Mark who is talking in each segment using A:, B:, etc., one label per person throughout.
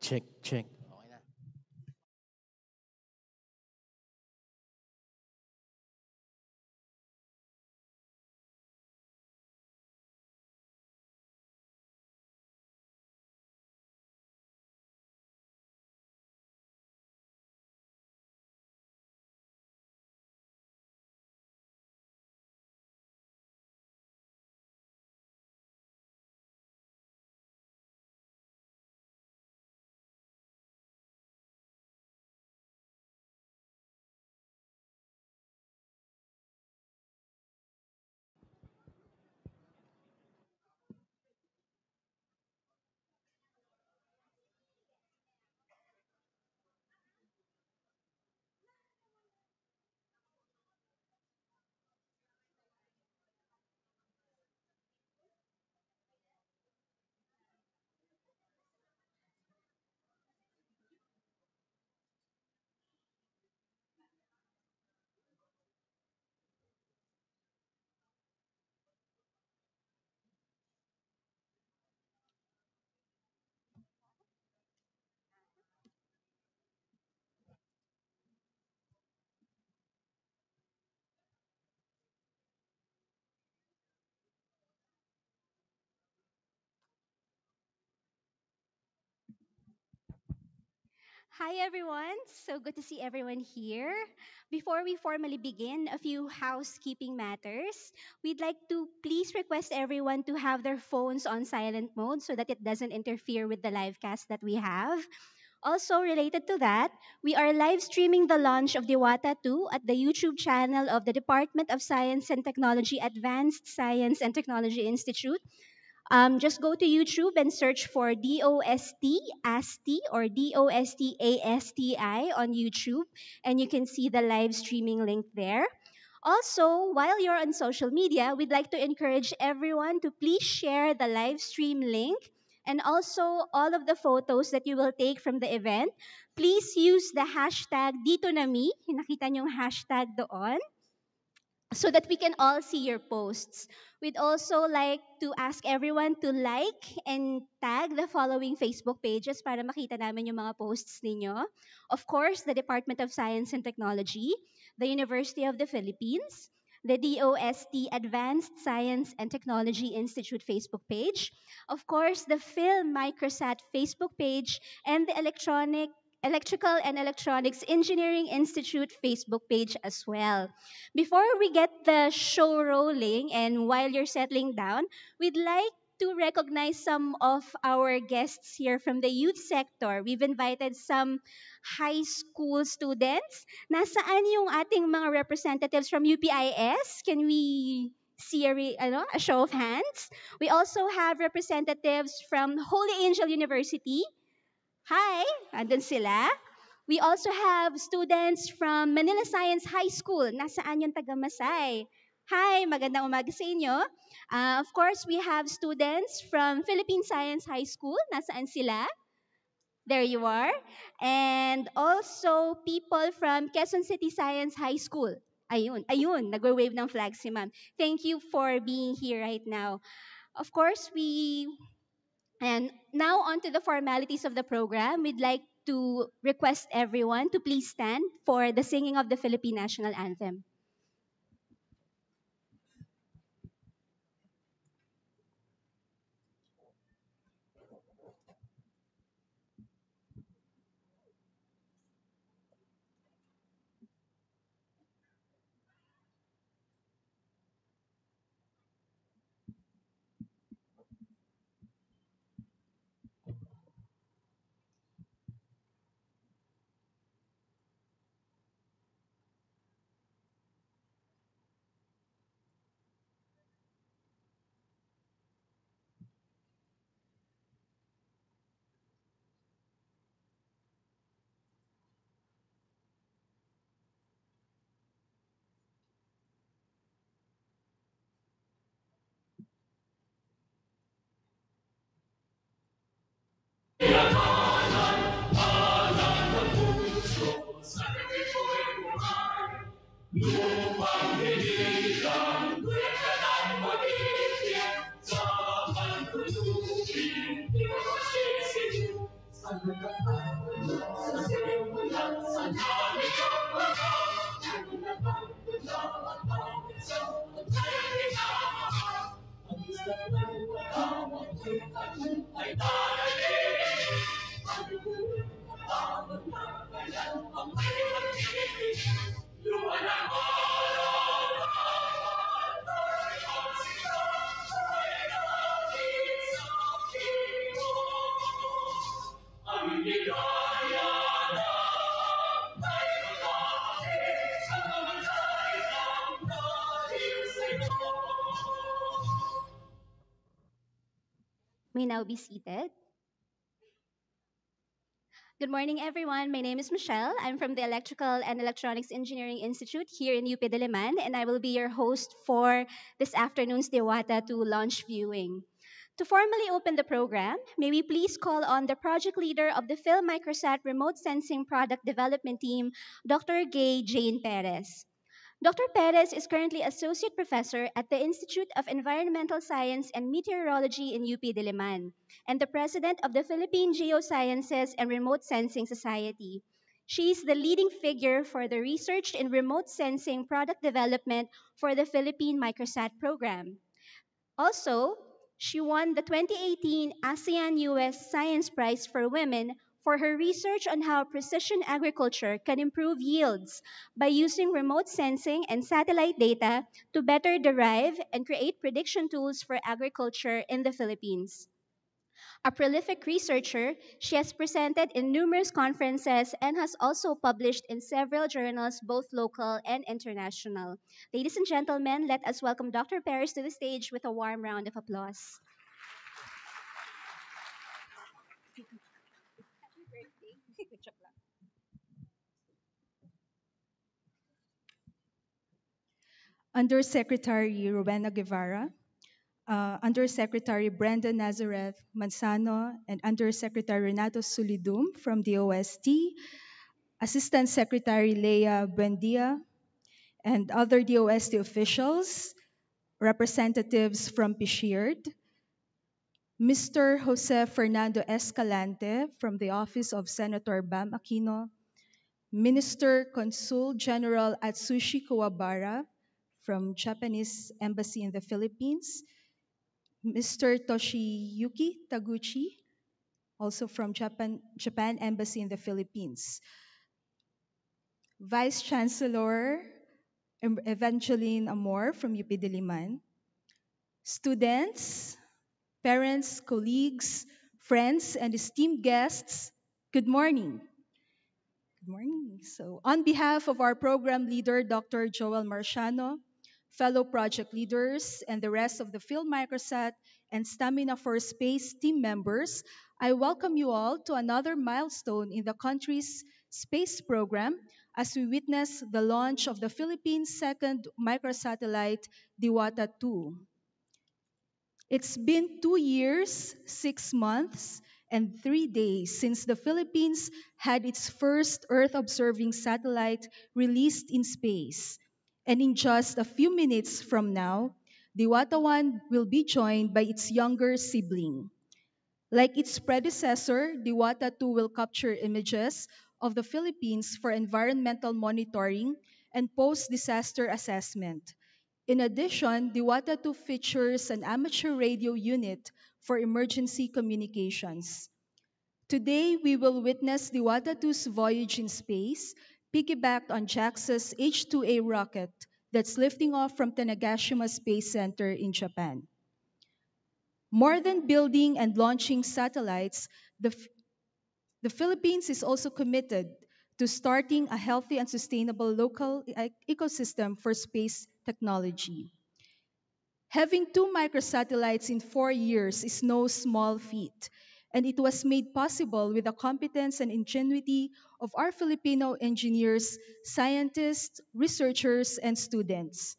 A: Check, check. Okay na.
B: Hi everyone, so good to see everyone here. Before we formally begin, a few housekeeping matters. We'd like to please request everyone to have their phones on silent mode so that it doesn't interfere with the live cast that we have. Also, related to that, we are live streaming the launch of Diwata 2 at the YouTube channel of the Department of Science and Technology Advanced Science and Technology Institute. Just go to YouTube and search for DOST ASTI or DOST ASTI on YouTube, and you can see the live streaming link there. Also, while you're on social media, we'd like to encourage everyone to please share the live stream link and also all of the photos that you will take from the event. Please use the hashtag dito na me. Nakita niyo yung hashtag doon so that we can all see your posts. We'd also like to ask everyone to like and tag the following Facebook pages para makita namin yung mga posts ninyo. Of course, the Department of Science and Technology, the University of the Philippines, the DOST-Advanced Science and Technology Institute Facebook page, of course, the Film Microsat Facebook page, and the Electrical and Electronics Engineering Institute Facebook page as well. Before we get the show rolling and while you're settling down, we'd like to recognize some of our guests here from the youth sector. We've invited some high school students. Nasaan yung ating mga representatives from UPIS? Can we see a show of hands? We also have representatives from Holy Angel University. Hi, andun sila. We also have students from Manila Science High School. Nasaan yung taga Masay? Hi, magandang umaga sa inyo. Of course, we have students from Philippine Science High School. Nasaan sila? There you are. And also people from Quezon City Science High School. Ayun, nagwe-wave ng flag si ma'am. Thank you for being here right now. Of course, and now on to the formalities of the program. We'd like to request everyone to please stand for the singing of the Philippine National Anthem. May now be seated. Good morning, everyone. My name is Michelle. I'm from the Electrical and Electronics Engineering Institute here in UP Diliman, and I will be your host for this afternoon's Diwata to launch viewing. To formally open the program, may we please call on the project leader of the Phil Microsat Remote Sensing Product Development Team, Dr. Gay Jane Perez. Dr. Perez is currently Associate Professor at the Institute of Environmental Science and Meteorology in UP Diliman and the President of the Philippine Geosciences and Remote Sensing Society. She is the leading figure for the research in remote sensing product development for the Philippine Microsat program. Also, she won the 2018 ASEAN US Science Prize for Women for her research on how precision agriculture can improve yields by using remote sensing and satellite data to better derive and create prediction tools for agriculture in the Philippines. A prolific researcher, she has presented in numerous conferences and has also published in several journals, both local and international. Ladies and gentlemen, let us welcome Dr. Paris to the stage with a warm round of applause.
A: Undersecretary Rowena Guevara, Undersecretary Brenda Nazareth Manzano, and Undersecretary Renato Sulidum from DOST, Assistant Secretary Leah Buendia, and other DOST officials, representatives from PSHIERD, Mr. Jose Fernando Escalante from the Office of Senator Bam Aquino, Minister Consul General Atsushi Kawabara from Japanese Embassy in the Philippines, Mr. Toshiyuki Taguchi, also from Japan Embassy in the Philippines, Vice Chancellor Evangeline Amor from UP Diliman, students, parents, colleagues, friends, and esteemed guests, good morning. Good morning. So, on behalf of our program leader, Dr. Joel Marciano, fellow project leaders, and the rest of the Field Microsat and Stamina for Space team members, I welcome you all to another milestone in the country's space program as we witness the launch of the Philippines' second microsatellite, Diwata 2. It's been 2 years, 6 months, and 3 days since the Philippines had its first Earth observing satellite released in space. And in just a few minutes from now, Diwata 1 will be joined by its younger sibling. Like its predecessor, Diwata 2 will capture images of the Philippines for environmental monitoring and post disaster assessment. In addition, Diwata 2 features an amateur radio unit for emergency communications. Today, we will witness Diwata 2's voyage in space, piggybacked on JAXA's H-2A rocket that's lifting off from Tanegashima Space Center in Japan. More than building and launching satellites, the Philippines is also committed to starting a healthy and sustainable local ecosystem for space technology. Having two microsatellites in 4 years is no small feat, and it was made possible with the competence and ingenuity of our Filipino engineers, scientists, researchers, and students.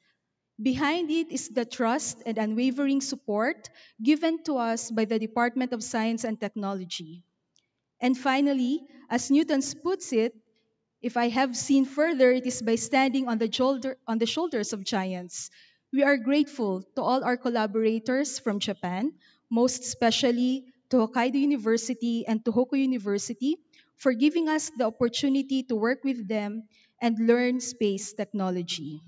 A: Behind it is the trust and unwavering support given to us by the Department of Science and Technology. And finally, as Newton puts it, if I have seen further, it is by standing on the shoulders of giants. We are grateful to all our collaborators from Japan, most especially to Hokkaido University and Tohoku University, for giving us the opportunity to work with them and learn space technology.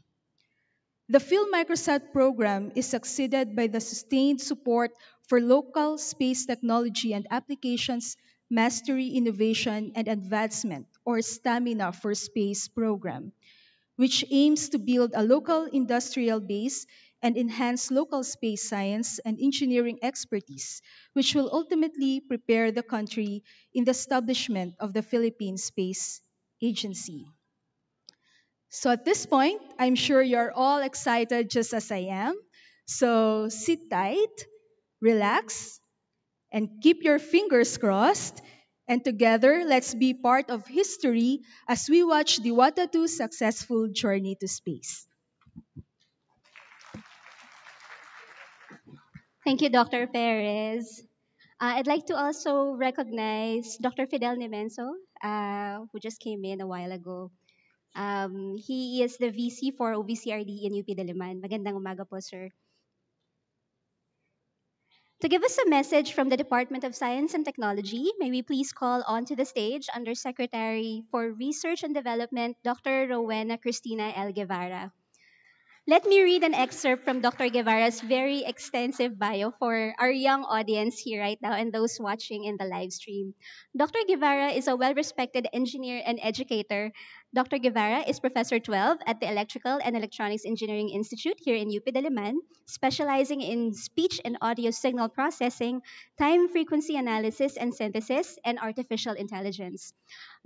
A: The PhilMicrosat program is succeeded by the Sustained Support for Local Space Technology and Applications Mastery, Innovation, and Advancement, or STAMINA for Space program, which aims to build a local industrial base and enhance local space science and engineering expertise, which will ultimately prepare the country in the establishment of the Philippine Space Agency. So at this point, I'm sure you're all excited just as I am. So sit tight, relax, and keep your fingers crossed. And together, let's be part of history as we watch Diwata 2's successful journey to space.
B: Thank you, Dr. Perez. I'd like to also recognize Dr. Fidel Nemenso, who just came in a while ago. He is the VC for OVCRD in UP Diliman. Magandang umaga po, sir. To give us a message from the Department of Science and Technology, may we please call onto the stage Undersecretary for Research and Development, Dr. Rowena Cristina L. Guevara. Let me read an excerpt from Dr. Guevara's very extensive bio for our young audience here right now and those watching in the live stream. Dr. Guevara is a well respected engineer and educator. Dr. Guevara is Professor 12 at the Electrical and Electronics Engineering Institute here in UP Diliman, specializing in speech and audio signal processing, time frequency analysis and synthesis, and artificial intelligence.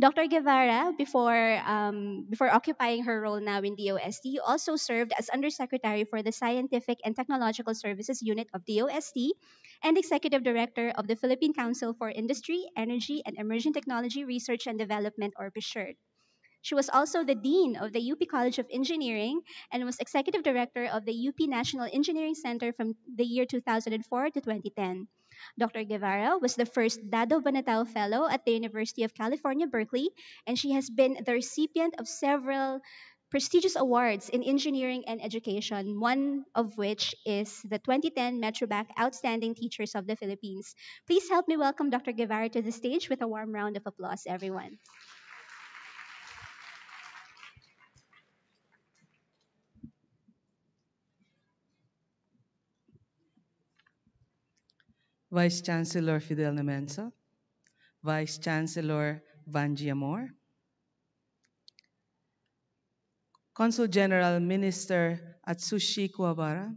B: Dr. Guevara, before occupying her role now in DOST, also served as Undersecretary for the Scientific and Technological Services Unit of DOST and Executive Director of the Philippine Council for Industry, Energy, and Emerging Technology Research and Development, or PSURD. She was also the Dean of the UP College of Engineering and was Executive Director of the UP National Engineering Center from the year 2004 to 2010. Dr. Guevara was the first Dado Banatao Fellow at the University of California, Berkeley, and she has been the recipient of several prestigious awards in engineering and education, one of which is the 2010 Metrobank Outstanding Teachers of the Philippines. Please help me welcome Dr. Guevara to the stage with a warm round of applause, everyone.
C: Vice Chancellor Fidel Nemenso, Vice Chancellor Vanji Amor, Consul General Minister Atsushi Kuwabara,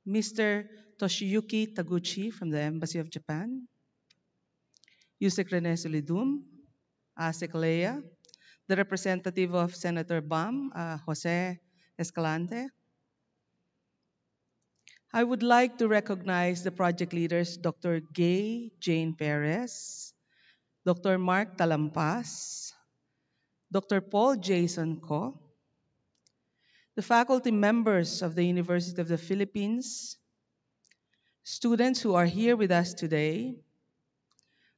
C: Mr. Toshiyuki Taguchi from the Embassy of Japan, Yusek Rene Solidum, Asek Leia, the representative of Senator Bam, Jose Escalante. I would like to recognize the project leaders, Dr. Gay Jane Perez, Dr. Mark Talampas, Dr. Paul Jason Ko, the faculty members of the University of the Philippines, students who are here with us today,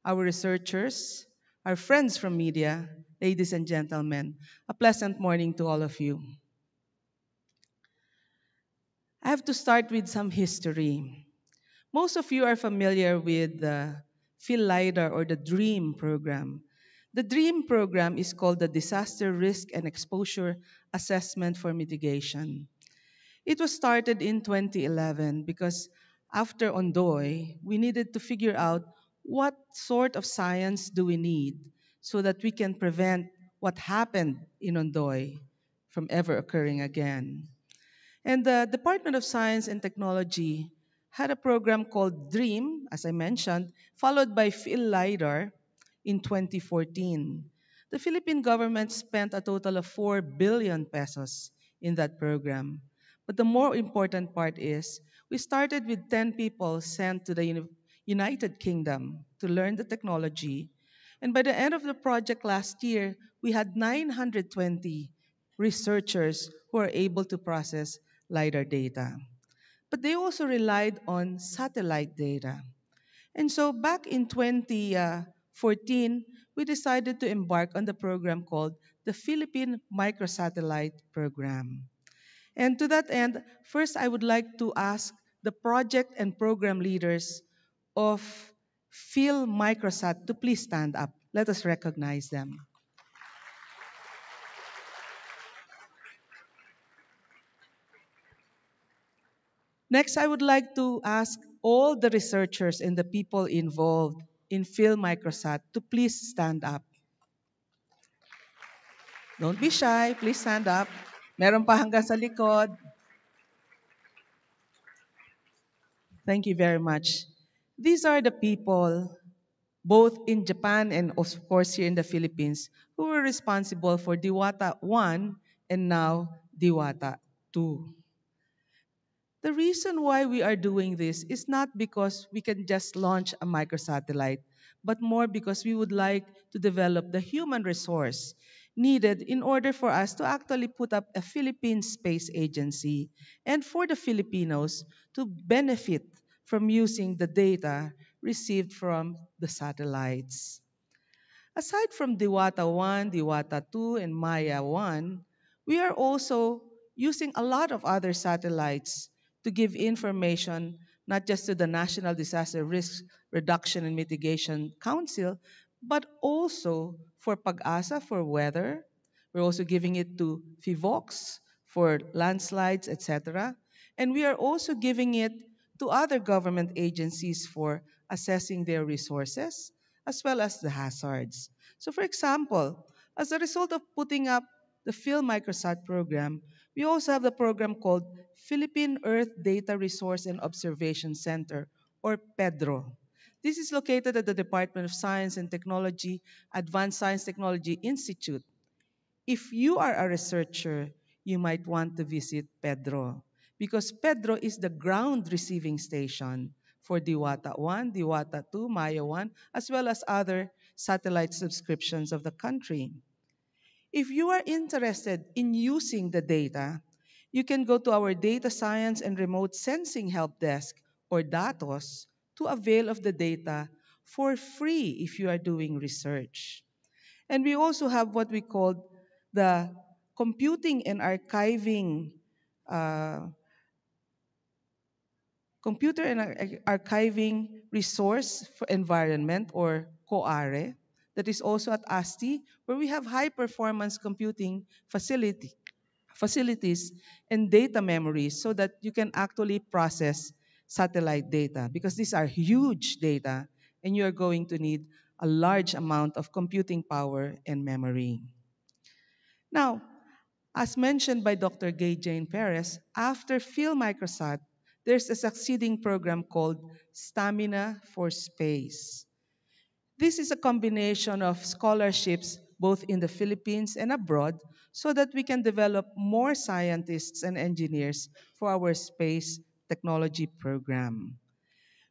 C: our researchers, our friends from media, ladies and gentlemen, a pleasant morning to all of you. I have to start with some history. Most of you are familiar with the PhilLiDAR or the DREAM program. The DREAM program is called the Disaster Risk and Exposure Assessment for Mitigation. It was started in 2011 because after Ondoy, we needed to figure out what sort of science do we need so that we can prevent what happened in Ondoy from ever occurring again. And the Department of Science and Technology had a program called DREAM, as I mentioned, followed by PhilLiDAR in 2014. The Philippine government spent a total of 4 billion pesos in that program. But the more important part is we started with 10 people sent to the United Kingdom to learn the technology. And by the end of the project last year, we had 920 researchers who are able to process LiDAR data. But they also relied on satellite data. And so back in 2014, we decided to embark on the program called the Philippine Microsatellite Program. And to that end, first I would like to ask the project and program leaders of Phil Microsat to please stand up. Let us recognize them. Next, I would like to ask all the researchers and the people involved in Phil Microsat to please stand up. Don't be shy, please stand up. Meron pa hanggang sa likod. Thank you very much. These are the people, both in Japan and of course here in the Philippines, who were responsible for Diwata 1 and now Diwata 2. The reason why we are doing this is not because we can just launch a microsatellite, but more because we would like to develop the human resource needed in order for us to actually put up a Philippine space agency and for the Filipinos to benefit from using the data received from the satellites. Aside from Diwata 1, Diwata 2, and Maya 1, we are also using a lot of other satellites to give information not just to the National Disaster Risk Reduction and Mitigation Council, but also for Pag-asa for weather. We're also giving it to FIVOX for landslides, etc. And we are also giving it to other government agencies for assessing their resources as well as the hazards. So, for example, as a result of putting up the Phil Microsat program, we also have the program called Philippine Earth Data Resource and Observation Center, or PEDRO. This is located at the Department of Science and Technology, Advanced Science Technology Institute. If you are a researcher, you might want to visit Pedro because Pedro is the ground receiving station for Diwata 1, Diwata 2, Maya 1, as well as other satellite subscriptions of the country. If you are interested in using the data, you can go to our Data Science and Remote Sensing Help Desk, or DATOS, to avail of the data for free if you are doing research. And we also have what we call the computing and archiving uh, computer and archiving resource for environment, or COARE, that is also at ASTI, where we have high performance computing facilities and data memories so that you can actually process satellite data because these are huge data and you are going to need a large amount of computing power and memory. Now, as mentioned by Dr. Gay Jane Perez, after Phil Microsat, there's a succeeding program called Stamina for Space. This is a combination of scholarships both in the Philippines and abroad so that we can develop more scientists and engineers for our space technology program.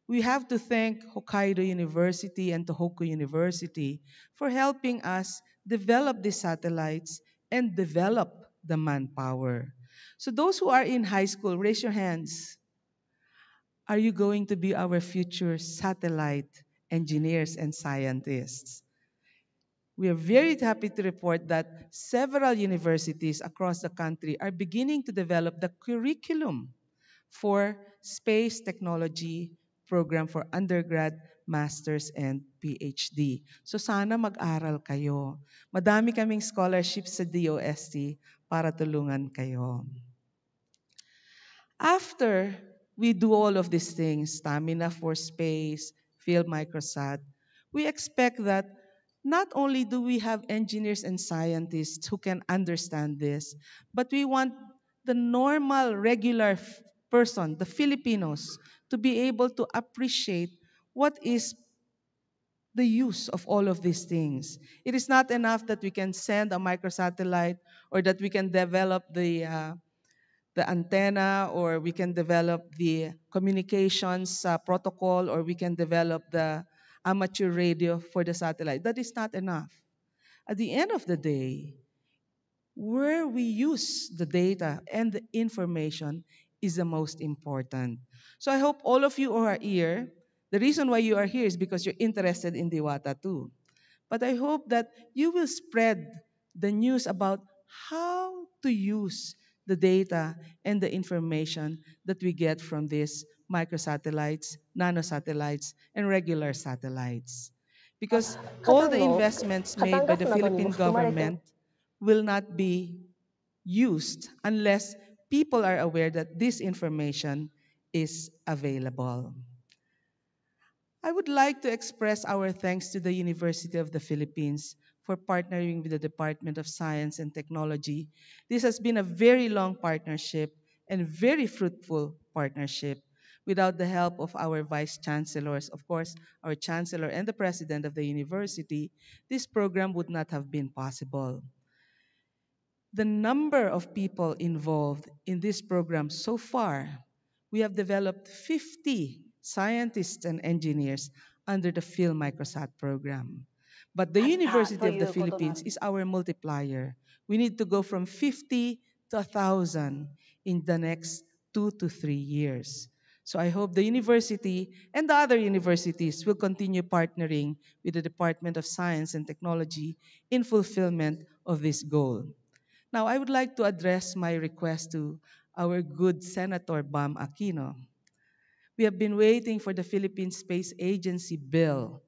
C: We have to thank Hokkaido University and Tohoku University for helping us develop these satellites and develop the manpower. So those who are in high school, raise your hands. Are you going to be our future satellite engineers and scientists? We are very happy to report that several universities across the country are beginning to develop the curriculum for space technology program for undergrad, masters, and PhD. So sana mag-aral kayo. Madami kaming scholarships sa DOST para tulungan kayo. After we do all of these things, stamina for space, field microsat, we expect that not only do we have engineers and scientists who can understand this, but we want the normal, regular person, the Filipinos, to be able to appreciate what is the use of all of these things. It is not enough that we can send a microsatellite or that we can develop the antenna, or we can develop the communications protocol, or we can develop the amateur radio for the satellite. That is not enough. At the end of the day, where we use the data and the information is the most important. So I hope all of you who are here, the reason why you are here is because you're interested in Diwata too. But I hope that you will spread the news about how to use the data and the information that we get from these microsatellites, nanosatellites, and regular satellites. Because all the
D: Katanggok,
C: investments made by
D: katanggap
C: the
D: na ban mo,
C: Philippine
D: tumarito.
C: government will not be used unless people are aware that this information is available. I would like to express our thanks to the University of the Philippines for partnering with the Department of Science and Technology. This has been a very long partnership and very fruitful partnership. Without the help of our vice chancellors, of course, our chancellor and the president of the university, this program would not have been possible. The number of people involved in this program so far, we have developed 50 scientists and engineers under the Phil Microsat program. But the University of the Philippines is our multiplier. We need to go from 50 to 1,000 in the next 2 to 3 years. So I hope the university and the other universities will continue partnering with the Department of Science and Technology in fulfillment of this goal. Now, I would like to address my request to our good Senator Bam Aquino. We have been waiting for the Philippine Space Agency bill.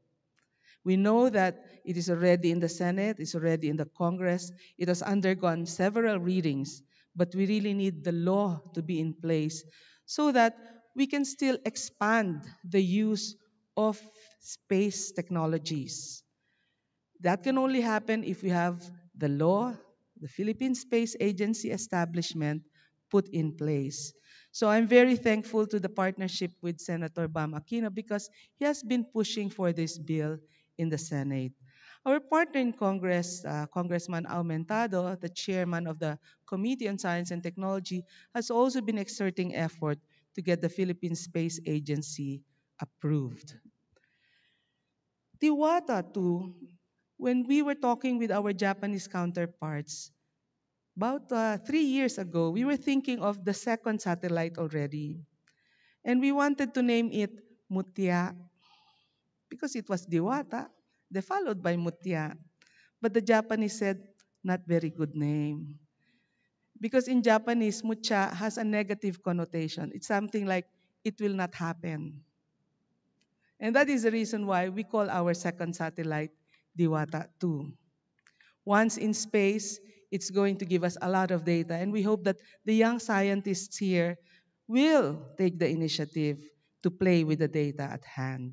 C: We know that it is already in the Senate, it's already in the Congress, it has undergone several readings, but we really need the law to be in place so that we can still expand the use of space technologies. That can only happen if we have the law, the Philippine Space Agency establishment put in place. So I'm very thankful to the partnership with Senator Bam Aquino because he has been pushing for this bill in the Senate. Our partner in Congress, Congressman Aumentado, the chairman of the Committee on Science and Technology, has also been exerting effort to get the Philippine Space Agency approved. Diwata too, when we were talking with our Japanese counterparts, about 3 years ago, we were thinking of the second satellite already. And we wanted to name it Mutya because it was Diwata, followed by Mutya. But the Japanese said, not very good name. Because in Japanese, Mutya has a negative connotation. It's something like, it will not happen. And that is the reason why we call our second satellite Diwata 2. Once in space, it's going to give us a lot of data. And we hope that the young scientists here will take the initiative to play with the data at hand.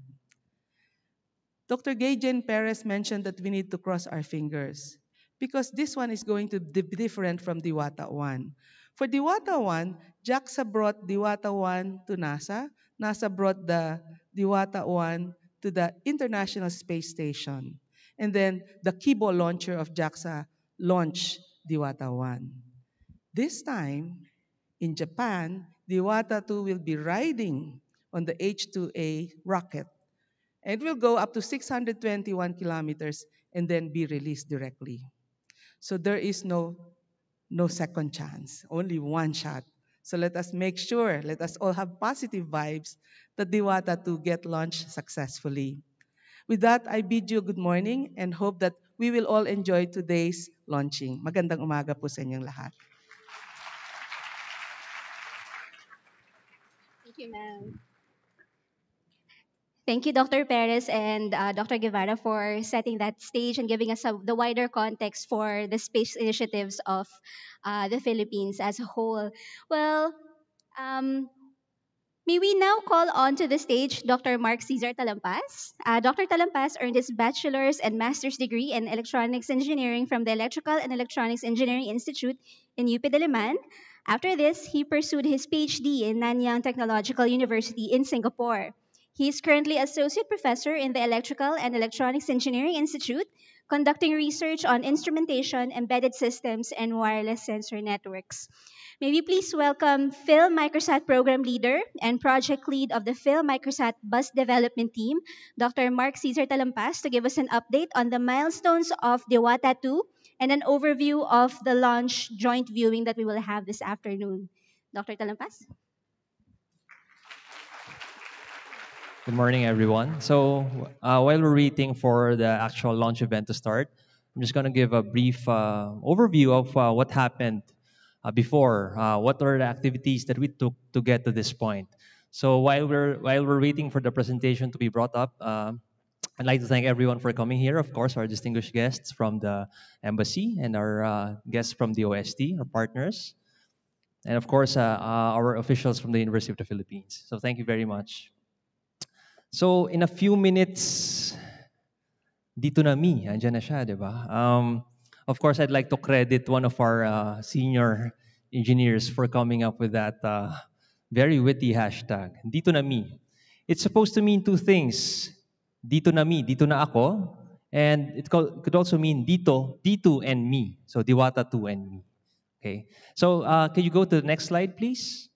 C: Dr. Gayjen Perez mentioned that we need to cross our fingers because this one is going to be different from Diwata 1. For Diwata 1, JAXA brought Diwata 1 to NASA. NASA brought the Diwata 1 to the International Space Station. And then the Kibo launcher of JAXA launched Diwata 1. This time, in Japan, Diwata 2 will be riding on the H2A rocket. And it will go up to 621 kilometers and then be released directly. So there is no second chance, only one shot. So let us make sure, let us all have positive vibes that Diwata 2 get launched successfully. With that, I bid you good morning and hope that we will all enjoy today's launching. Magandang umaga po sa inyong lahat.
B: Thank you, ma'am. Thank you, Dr. Perez and Dr. Guevara, for setting that stage and giving us the wider context for the space initiatives of the Philippines as a whole. Well, um, may we now call on to the stage Dr. Mark Cesar Talampas. Dr. Talampas earned his bachelor's and master's degree in electronics engineering from the Electrical and Electronics Engineering Institute in UP Diliman. After this, he pursued his PhD in Nanyang Technological University in Singapore. He is currently associate professor in the Electrical and Electronics Engineering Institute, conducting research on instrumentation, embedded systems, and wireless sensor networks. May we please welcome Phil Microsat Program Leader and Project Lead of the Phil Microsat Bus Development Team, Dr. Mark Cesar Talampas, to give us an update on the milestones of Diwata 2 and an overview of the launch joint viewing that we will have this afternoon. Dr. Talampas?
D: Good morning, everyone. So, while we're waiting for the actual launch event to start, I'm just going to give a brief overview of what happened before. What were the activities that we took to get to this point? So, while we're waiting for the presentation to be brought up, I'd like to thank everyone for coming here. Of course, our distinguished guests from the embassy and our guests from the OST, our partners. and of course, our officials from the University of the Philippines. So thank you very much. So in a few minutes, dito na mi, andyan na siya, di ba? Of course, I'd like to credit one of our senior engineers for coming up with that very witty hashtag, dito na mi. It's supposed to mean two things. Dito na mi, dito na ako, and could also mean dito and me. So Diwata 2 and me. Okay. So can you go to the next slide, please?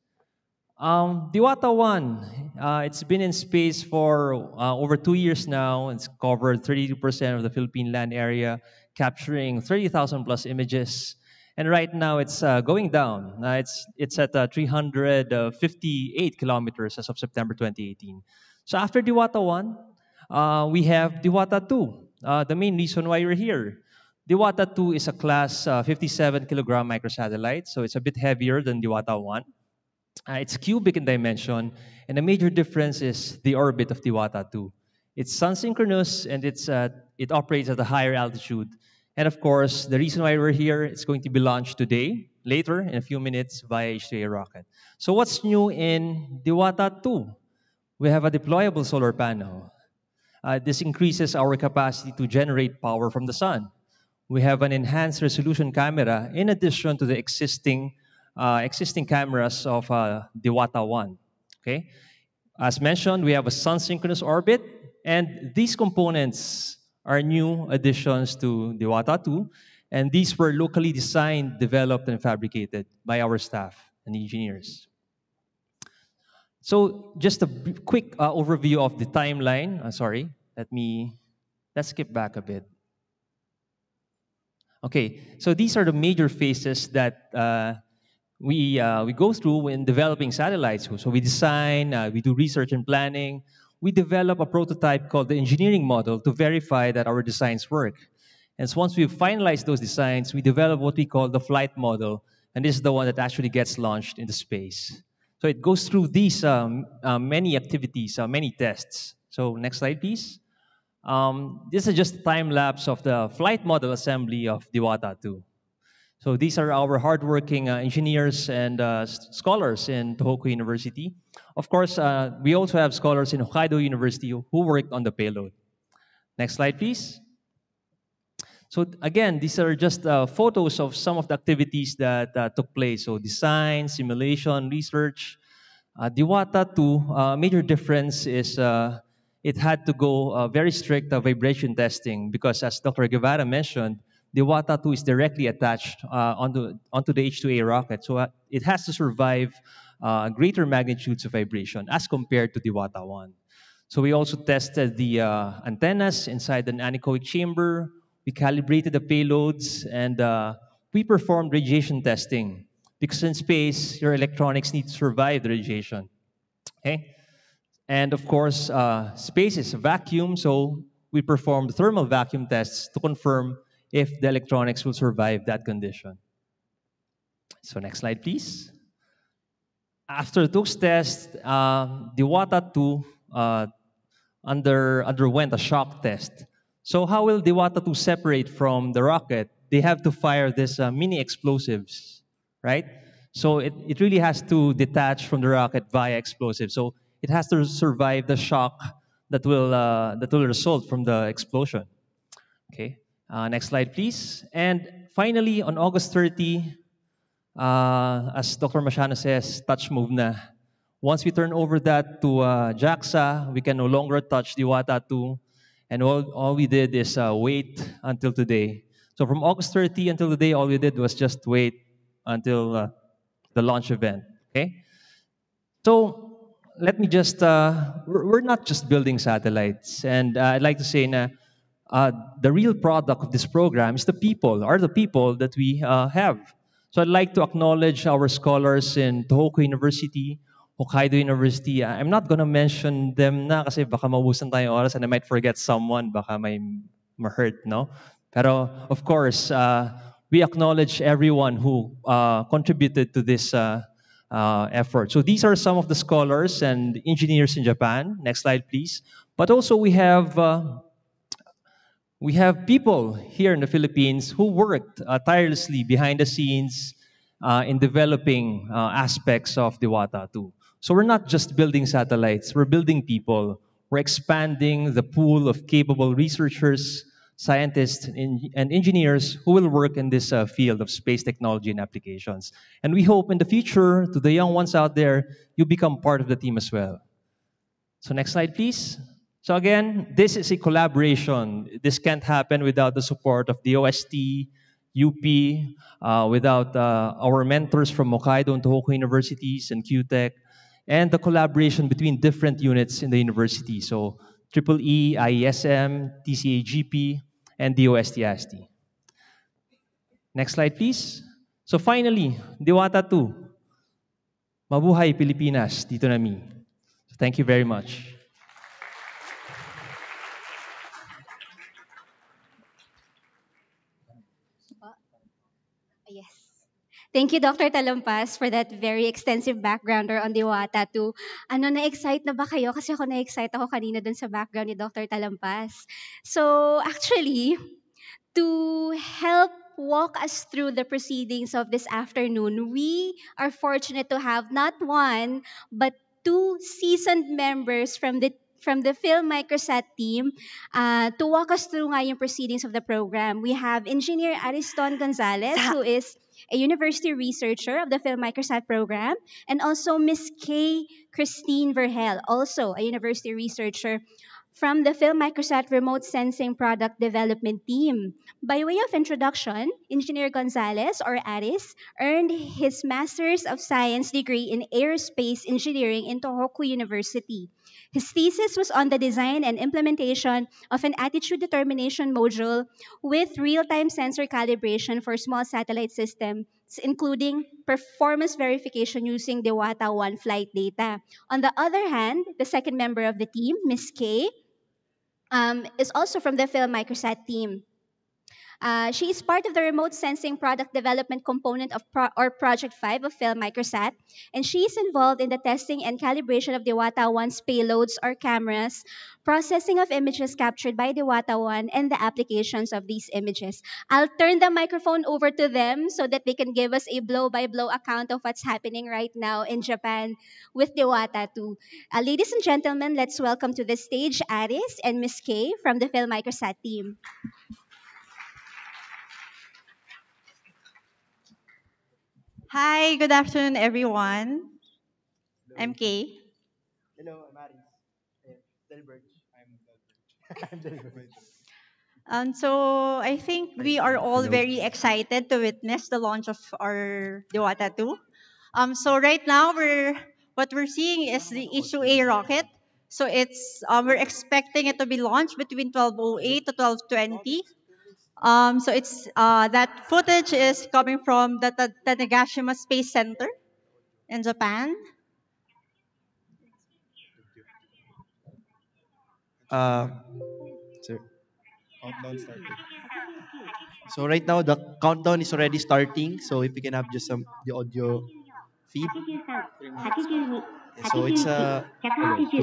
D: Diwata 1, it's been in space for over 2 years now. It's covered 32% of the Philippine land area, capturing 30,000 plus images. And right now it's going down. It's at 358 kilometers as of September 2018. So after Diwata 1, we have Diwata 2. The main reason why we're here. Diwata 2 is a class 57 kilogram microsatellite, so it's a bit heavier than Diwata 1. It's cubic in dimension, and a major difference is the orbit of Diwata 2. It's sun-synchronous, and it operates at a higher altitude. And of course, the reason why we're here, it's going to be launched today, later, in a few minutes, via H2A rocket. So what's new in Diwata 2? We have a deployable solar panel. This increases our capacity to generate power from the sun. We have an enhanced resolution camera in addition to the existing cameras of Diwata 1. Okay? As mentioned, we have a sun-synchronous orbit, and these components are new additions to Diwata 2, and these were locally designed, developed, and fabricated by our staff and engineers. So just a quick overview of the timeline. Sorry, let's skip back a bit. Okay, so these are the major phases that we go through when developing satellites. So we design, we do research and planning. We develop a prototype called the engineering model to verify that our designs work. And so once we've finalized those designs, we develop what we call the flight model, and this is the one that actually gets launched into space. So it goes through these many activities, many tests. So next slide, please. This is just a time lapse of the flight model assembly of Diwata 2. So these are our hardworking engineers and scholars in Tohoku University. Of course, we also have scholars in Hokkaido University who worked on the payload. Next slide, please. So again, these are just photos of some of the activities that took place. So design, simulation, research. Diwata 2, major difference is it had to go very strict vibration testing because as Dr. Guevara mentioned, Diwata 2 is directly attached onto the H2A rocket. So it has to survive greater magnitudes of vibration as compared to Diwata 1. So we also tested the antennas inside an anechoic chamber. We calibrated the payloads, and we performed radiation testing because in space, your electronics need to survive the radiation. Okay? And of course, space is a vacuum, so we performed thermal vacuum tests to confirm if the electronics will survive that condition. So next slide, please. After those tests, Diwata 2 underwent a shock test. So how will Diwata 2 separate from the rocket? They have to fire these mini explosives, right? So it really has to detach from the rocket via explosives. So it has to survive the shock that will result from the explosion. Okay. Next slide, please. And finally, on August 30, as Dr. Machano says, touch move na. Once we turn over that to JAXA, we can no longer touch Diwata 2. And all we did is wait until today. So from August 30 until today, all we did was just wait until the launch event. Okay? So let me just, we're not just building satellites. And I'd like to say na, the real product of this program is the people that we have. So I'd like to acknowledge our scholars in Tohoku University, Hokkaido University. I'm not gonna mention them na kasi baka maubusan tayong oras and I might forget someone, baka may ma-hurt, no? Pero of course, we acknowledge everyone who contributed to this effort. So these are some of the scholars and engineers in Japan. Next slide, please. But also we have people here in the Philippines who worked tirelessly behind the scenes in developing aspects of Diwata too. So we're not just building satellites, we're building people. We're expanding the pool of capable researchers, scientists, and engineers who will work in this field of space technology and applications. And we hope in the future, to the young ones out there, you become part of the team as well. So next slide, please. So again, this is a collaboration. This can't happen without the support of the OST, UP, without our mentors from Hokkaido and Tohoku universities and QTech, and the collaboration between different units in the university. So Triple E, IESM, TCAGP, and DOST-AST. Next slide, please. So finally, Diwata 2. Mabuhay Pilipinas, Tito Nami. So thank you very much.
B: Yes. Thank you, Dr. Talampas, for that very extensive backgrounder on Diwata too. Ano, na-excite na ba kayo? Kasi ako na-excite ako kanina dun sa background ni Dr. Talampas. So, actually, to help walk us through the proceedings of this afternoon, we are fortunate to have not one, but two seasoned members from the Film Microsat team to walk us through nga yung proceedings of the program. We have Engineer Ariston Gonzalez, who is a university researcher of the Film Microsat program, and also Miss K. Christine Verhel, also a university researcher from the Film Microsat Remote Sensing Product Development Team. By way of introduction, Engineer Gonzalez, or Aris, earned his Master's of Science degree in Aerospace Engineering in Tohoku University. His thesis was on the design and implementation of an attitude determination module with real-time sensor calibration for small satellite systems, including performance verification using Diwata 1 flight data. On the other hand, the second member of the team, Miss K, is also from the Film Microsat team. She is part of the remote sensing product development component of Project 5 of Film Microsat, and she is involved in the testing and calibration of Diwata 1's payloads or cameras, processing of images captured by Diwata 1, and the applications of these images. I'll turn the microphone over to them so that they can give us a blow-by-blow account of what's happening right now in Japan with Diwata 2. Ladies and gentlemen, let's welcome to the stage Aris and Miss Kay from the Film Microsat team.
E: Hi, good afternoon, everyone. I'm Kay. And so I think we are all very excited to witness the launch of our Diwata 2. So right now what we're seeing is the H2A rocket. So we're expecting it to be launched between 12:08 to 12:20. So it's that footage is coming from the Nagashima Space Center in Japan.
F: Uh, so, countdown started. So right now the countdown is already starting. So if we can have just the audio feed. So it's
G: 打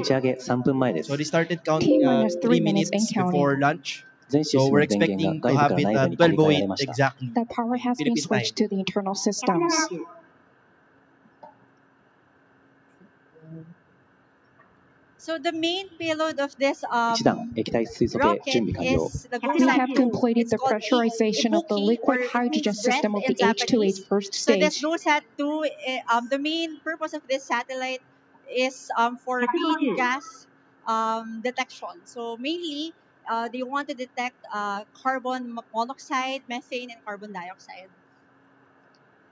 G: ち上げ3分前です。
F: so they started count
H: T minus 3
F: 3
H: minutes and
F: minutes
H: counting.
F: before lunch.
G: 全シス
F: So
G: テム
F: we're
G: の電源
F: expecting
G: が
F: to
G: 外部
F: have
G: から
F: it
G: 内部に切り替えられ
F: 12:08
G: ました。
F: exactly.
H: The power has been
F: Philippine time.
H: switched to the internal systems.
E: So the main payload of this
G: 1段液体水素系
E: rocket
G: 準備完了。
E: is the
H: We have
E: GoSat-2.
H: completed
E: It's
H: the
E: called
H: pressurization of the
E: Ibuki, or
H: liquid
E: it
H: hydrogen
E: means breath
H: system of
E: in
H: the H2A's
E: Japanese.
H: first
E: So this
H: stage.
E: GoSat-2, the main purpose of this satellite is for green gas detection. So mainly, they want to detect carbon monoxide, methane, and carbon dioxide.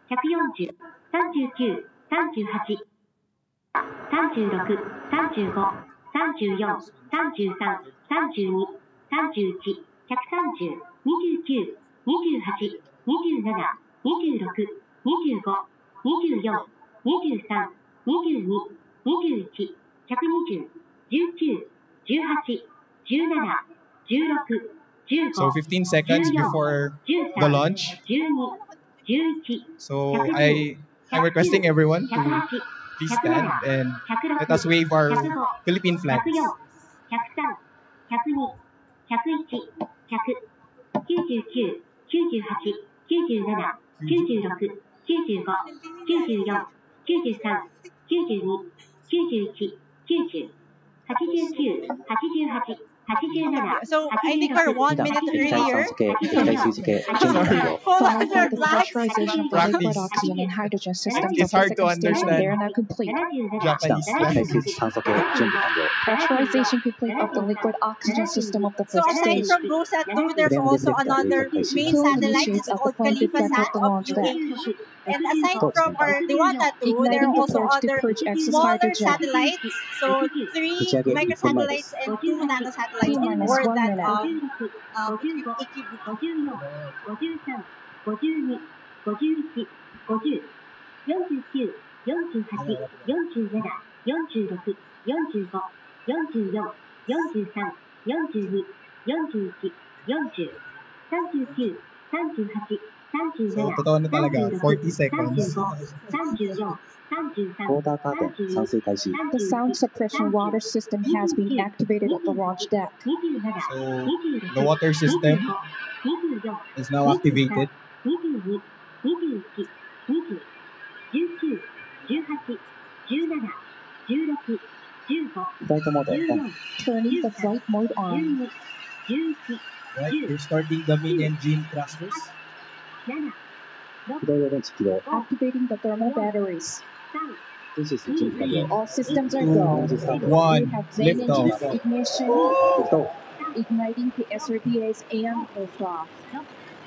I: 140、39、38、36、35、34、33、32、31、130、29、28、27、26、25、24、23、22、21、120、19、18、17、16、So 15、
J: 15 seconds
I: 14、before 13、the
J: launch.
I: 12、11、
J: So I'm requesting everyone to
I: 108、
J: please stand and let us
I: 109、
J: wave our
I: 105、
J: Philippine flags.
I: 104、103、102、101、100、99、98、97、96、95、94、93、92、91、90、89、88、87、Okay,
E: so I think we're
I: 86、1
E: minute
G: 液体
E: earlier.
G: 酸素系液体水素系準備完
J: Sorry.
G: 了
E: Hold on
H: Followed by
E: your
H: the
E: flags.
H: pressurization of the liquid
J: Practice.
H: oxygen and hydrogen systems of
J: It's
H: the
J: hard to
H: second station, they are
J: understand
H: now complete.
G: 1段
J: Japanese
G: 液体
J: slang.
G: 水素酸素系準備完了
H: Pressurization complete of the liquid oxygen system of the
E: So
H: fifth
E: aside
H: stage.
E: from Rosat 2,
G: フ
E: there's
G: レームディ
E: also
G: テクター類
E: another
G: 作開始
E: main
H: Cooling
E: satellite.
H: initiates
E: It's
H: at the
E: called
H: flame
E: Khalifa
H: deflector
E: Sat
H: of the
E: of
H: launch deck.
E: UAE. And aside
G: 当地
E: from
G: 先輩
E: our Diwata 2, there are
H: Igniting the
E: also
H: purge to
E: other
H: purge excess
E: smaller
H: hydrogen.
E: satellites. So
G: 打ち
E: three
G: 上げ1分前で
E: microsatellites
G: す
E: and two
H: T
E: nanosatellites on
H: minus
E: board
H: 1
E: that
H: minute.
I: 56、54、53、52、51、50、49、48、47、46、45、44、43、42、41、40、39、38、So, 37、totoo
J: na talaga.
I: 36、40
J: seconds.
I: 35、34、
G: ウォ
I: 33、
G: ーターカーテン散水開始
H: The sound suppression water system has been activated at the launch deck.
J: So, the water system is now activated.
I: 22、21、20、19、18、17、16、15、
G: フライトモードオン
I: 14、Turning
H: the flight mode on.
I: 12、11、Right, 10、we're
F: starting the main engine thrusters.
I: 7、
G: 起動用電池起動
H: Activating the thermal batteries.
I: 3、
G: 電子室準備完了
H: All systems are
J: 2,
H: go.
G: エンジンスタート
H: We
J: 1,
H: have main
J: lift off.
H: engines ignition,
G: リフト
H: igniting the SRBAs and liftoff.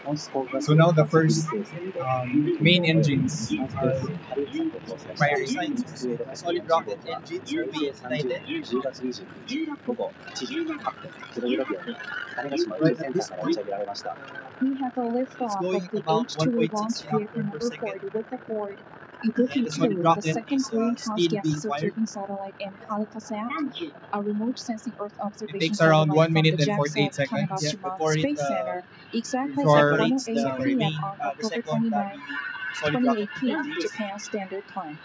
G: 温室効果ガス
J: So now the
G: 炭素気
J: first
G: 流生成
J: main engines
G: 炭素
J: are
G: ケースハリウッド産業とお伝えした
F: Fire signs.
G: 空ロケット
F: Solid
G: 4
F: rocket
G: 号機は
F: engines are being
G: 2030
F: ignited.
G: 10月29日午後8時8分00秒に種子島宇宙センターから打ち上げられました
H: We have a
F: It's
H: liftoff
F: going
H: of the
F: at about
H: H2A
F: 1.6
H: launch vehicle
F: kilometers per
H: number
F: second.
H: 40 with the Ford
F: And
H: Ibuki
F: the solid
H: 2, the
F: rocket
H: second
F: is
H: greenhouse
F: still
H: gas
F: being fired.
H: observing satellite, and Halifa Sat, a remote sensing Earth
J: It
H: observation
J: takes around
H: satellite
J: 1
H: from
J: minute
H: the
J: and
H: JAXA
J: 48 seconds.
F: Yeah,
H: Tanegashima
F: before it
H: Space Center, exactly at
J: Before
F: separates the
H: 1:08 p.m.
F: main,
H: on
F: the
H: October
F: second,
H: 29,
F: the solid
H: 28
F: rocket
H: p.m.
F: engines.
H: Japan Standard Time.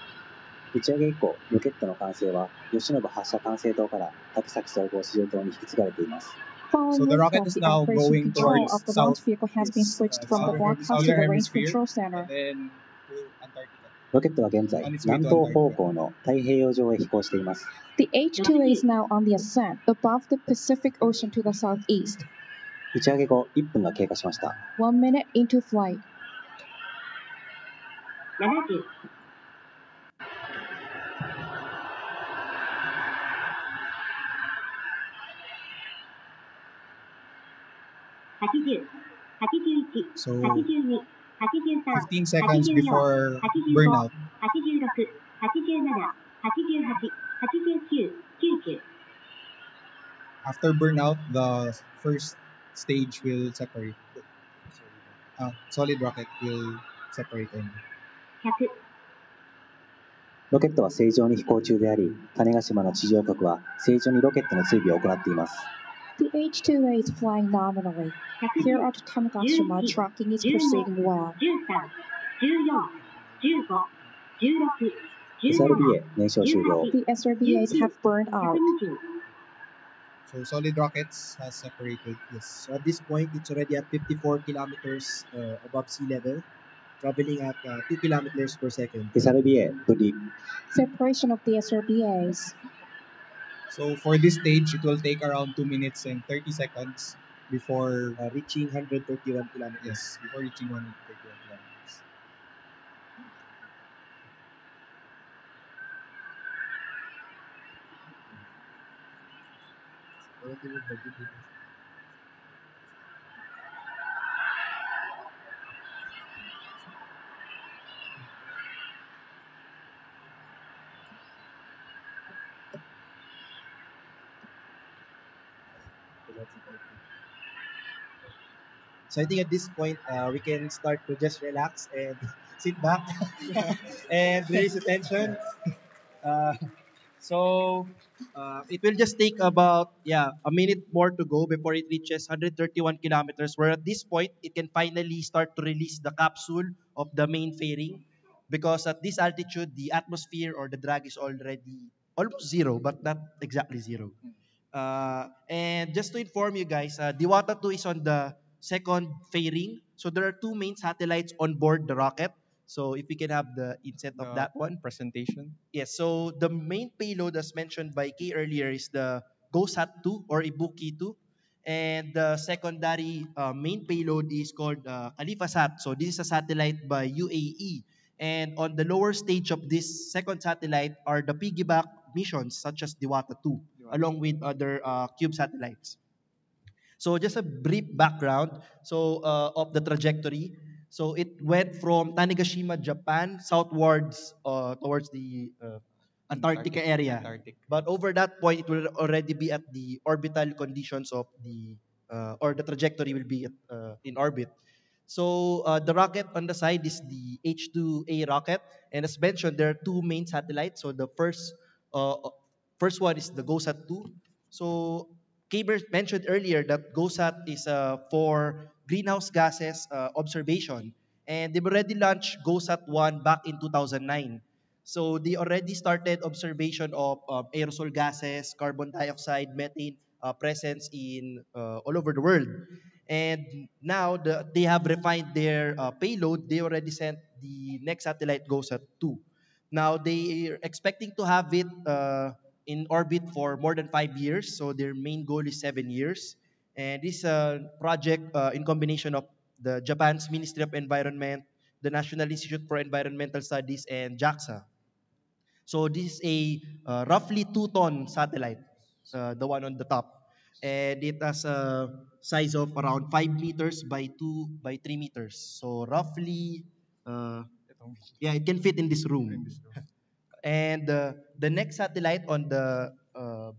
G: 打ち上げ以降ロケットの管制は吉野発射管制塔から竹崎総合市場塔に引き継がれています
H: Following
J: So the rocket
H: liftoff,
J: is
H: the
J: now
H: operation
J: going
H: control
J: towards
H: of the launch
J: south,
H: vehicle has been switched from the block house to
J: southern
H: the range
J: hemisphere,
H: control
J: and
H: center.
J: then to Antarctica.
G: ロケットは現在
J: On its way
G: 南
J: to
G: 東方
J: Antarctica.
G: 向の太平洋上へ飛行しています
H: The H2A is now on the ascent above the Pacific Ocean to the southeast.
G: 打ち上げ後1分が経過しました
H: 1 minute into flight.
I: 70、80、81、So 82、83、
J: 15 seconds before burnout.
I: 86、87、88、89、90。After
J: burnout, the first stage will separate. Solid rocket will separate.
I: 100、
G: ロケットは正常に飛行中であり種子島の地上局は正常にロケットの追尾を行っています
H: The H2A is flying nominally. Here at Tanegashima, tracking is proceeding well.
I: 13、14、15、16、17、
G: SRBA 燃焼終了
H: The SRBAs have burned out.
I: 120。
J: So solid rockets has separated.
F: Yes. So at this point, it's already at 54 kilometers above sea level, traveling at 2 kilometers per second.
G: SRBA 分離
H: Separation of the SRBAs.
J: So for this stage, it will take around 2 minutes and 30 seconds before
F: Reaching 131 kilometers.
J: yes, before reaching 131 kilometers.
F: So I think at this point, we can start to just relax and sit back and release the tension. Uh, so it will just take about a minute more to go before it reaches 131 kilometers. Where at this point it can finally start to release the capsule of the main fairing, because at this altitude the atmosphere or the drag is already almost zero, but not exactly zero. And just to inform you guys, Diwata 2 is on the second fairing. So there are two main satellites on board the rocket. So if we can have the inset of
J: The
F: that one.
J: presentation.
F: Yes, so the main payload as mentioned by Kay earlier is the GOSAT-2 or Ibuki-2. And the secondary main payload is called Khalifa-SAT. So this is a satellite by UAE. And on the lower stage of this second satellite are the piggyback missions such as Diwata-2, along with other cube satellites. So just a brief background of the trajectory. So it went from Tanegashima, Japan, southwards towards the Antarctica area.
J: Antarctic.
F: But over that point, it will already be at the orbital conditions of the or the trajectory will be in orbit. So the rocket on the side is the H2A rocket, and as mentioned, there are two main satellites. So the first one is the GOSAT-2. So Kaber mentioned earlier that GOSAT is for greenhouse gases observation, and they've already launched GOSAT-1 back in 2009. So they already started observation of aerosol gases, carbon dioxide, methane presence in all over the world. And now they have refined their payload. They already sent the next satellite GOSAT-2. Now they are expecting to have it in orbit for more than 5 years. So their main goal is 7 years. And this project in combination of the Japan's Ministry of Environment, the National Institute for Environmental Studies, and JAXA. So this is a roughly 2-ton satellite, the one on the top. And it has a size of around 5 meters by 2 by 3 meters. So roughly, uh, yeah, it can fit in this room. And the next satellite on the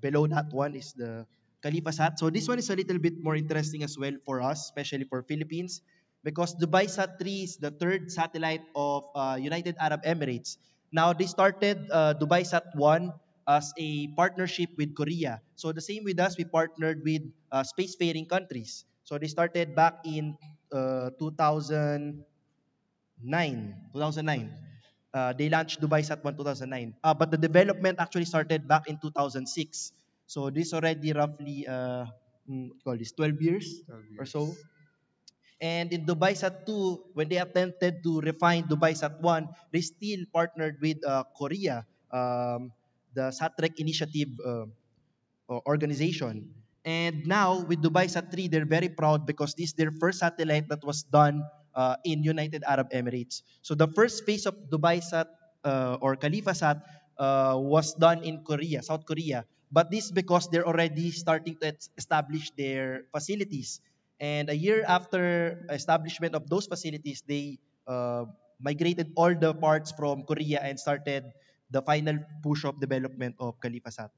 F: below that one is the Khalifa Sat. So this one is a little bit more interesting as well for us, especially for Philippines, because Dubai Sat 3 is the third satellite of United Arab Emirates. Now they started Dubai Sat 1 as a partnership with Korea. So the same with us, we partnered with spacefaring countries. So they started back in 2009. They launched Dubai Sat 1 2009. But the development actually started back in 2006. So this already roughly, call this 12 years
J: 12
F: or
J: years.
F: so. And in Dubai Sat 2, when they attempted to refine Dubai Sat 1, they still partnered with Korea, the SATREC initiative organization. And now with Dubai Sat 3, they're very proud because this is their first satellite that was done in United Arab Emirates. So the first phase of Dubai Sat or Khalifa Sat was done in Korea, South Korea. But this because they're already starting to establish their facilities. And a year after establishment of those facilities, they migrated all the parts from Korea and started the final push of development of Khalifa Sat.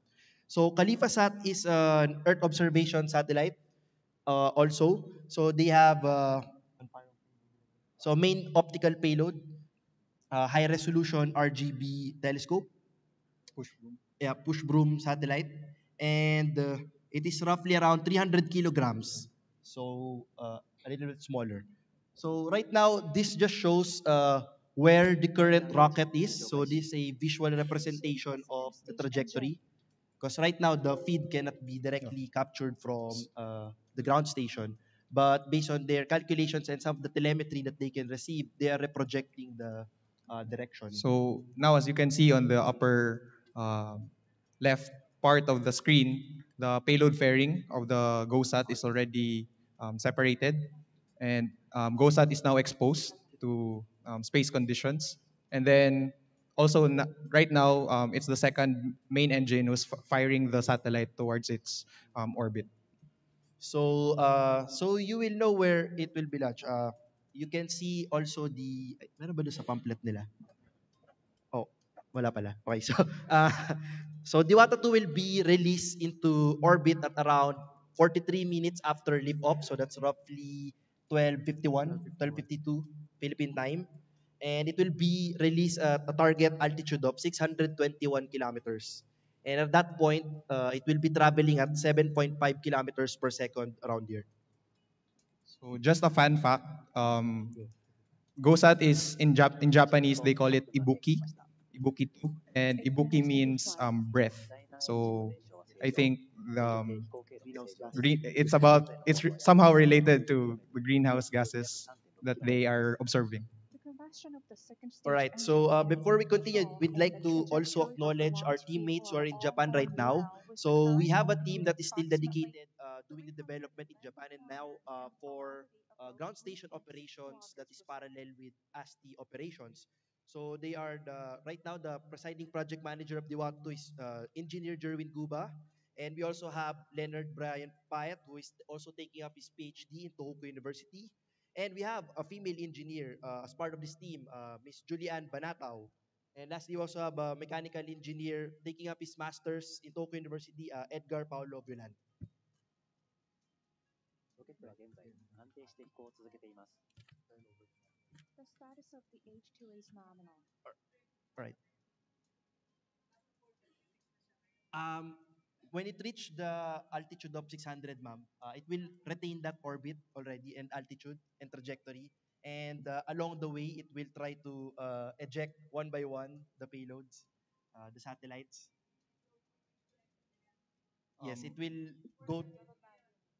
F: So KhalifaSat is an Earth observation satellite also. So they have main optical payload, high resolution RGB telescope,
J: Push boom.
F: yeah, push broom satellite, and it is roughly around 300 kilograms. So a little bit smaller. So right now, this just shows where the current rocket is. So this is a visual representation of the trajectory. Because right now the feed cannot be directly captured from the ground station, but based on their calculations and some of the telemetry that they can receive, they are reprojecting the direction.
J: So now, as you can see on the upper left part of the screen, the payload fairing of the GOSAT is already separated, and GOSAT is now exposed to space conditions. And then also right now, it's the second main engine who's firing the satellite towards its orbit.
F: So you will know where it will be launched. You can see also the, ay, meron ba doon sa pamphlet nila? Oh, wala pala. Okay, so so Diwata 2 will be released into orbit at around 43 minutes after lift-off. So that's roughly 12:52 Philippine time. And it will be released at a target altitude of 621 kilometers. And at that point, it will be traveling at 7.5 kilometers per second around here.
J: So just a fun fact, GOSAT is in Japanese they call it ibuki, ibuki 2, and ibuki means breath. So I think the somehow related to the greenhouse gases that they are observing.
F: All right. So before we continue, we'd like to also acknowledge our teammates who are in Japan right now. So we have a team that is still dedicated doing the development in Japan and now for ground station operations that is parallel with ASTI operations. So they are right now the presiding project manager of Diwata is engineer Jerwin Guba. And we also have Leonard Brian Payat, who is also taking up his PhD in Tohoku University. And we have a female engineer as part of this team, Miss Julianne Banataw. And lastly, we also have a mechanical engineer taking up his master's in Tokyo University, Edgar Paulo Violante.
G: ロケットは現在安定して飛行を続けています。
F: All right. Um, when it reach the altitude of 600, ma'am, it will retain that orbit already and altitude and trajectory. And along the way, it will try to eject one by one the payloads, the satellites. Yes, it
J: Um,
F: will go.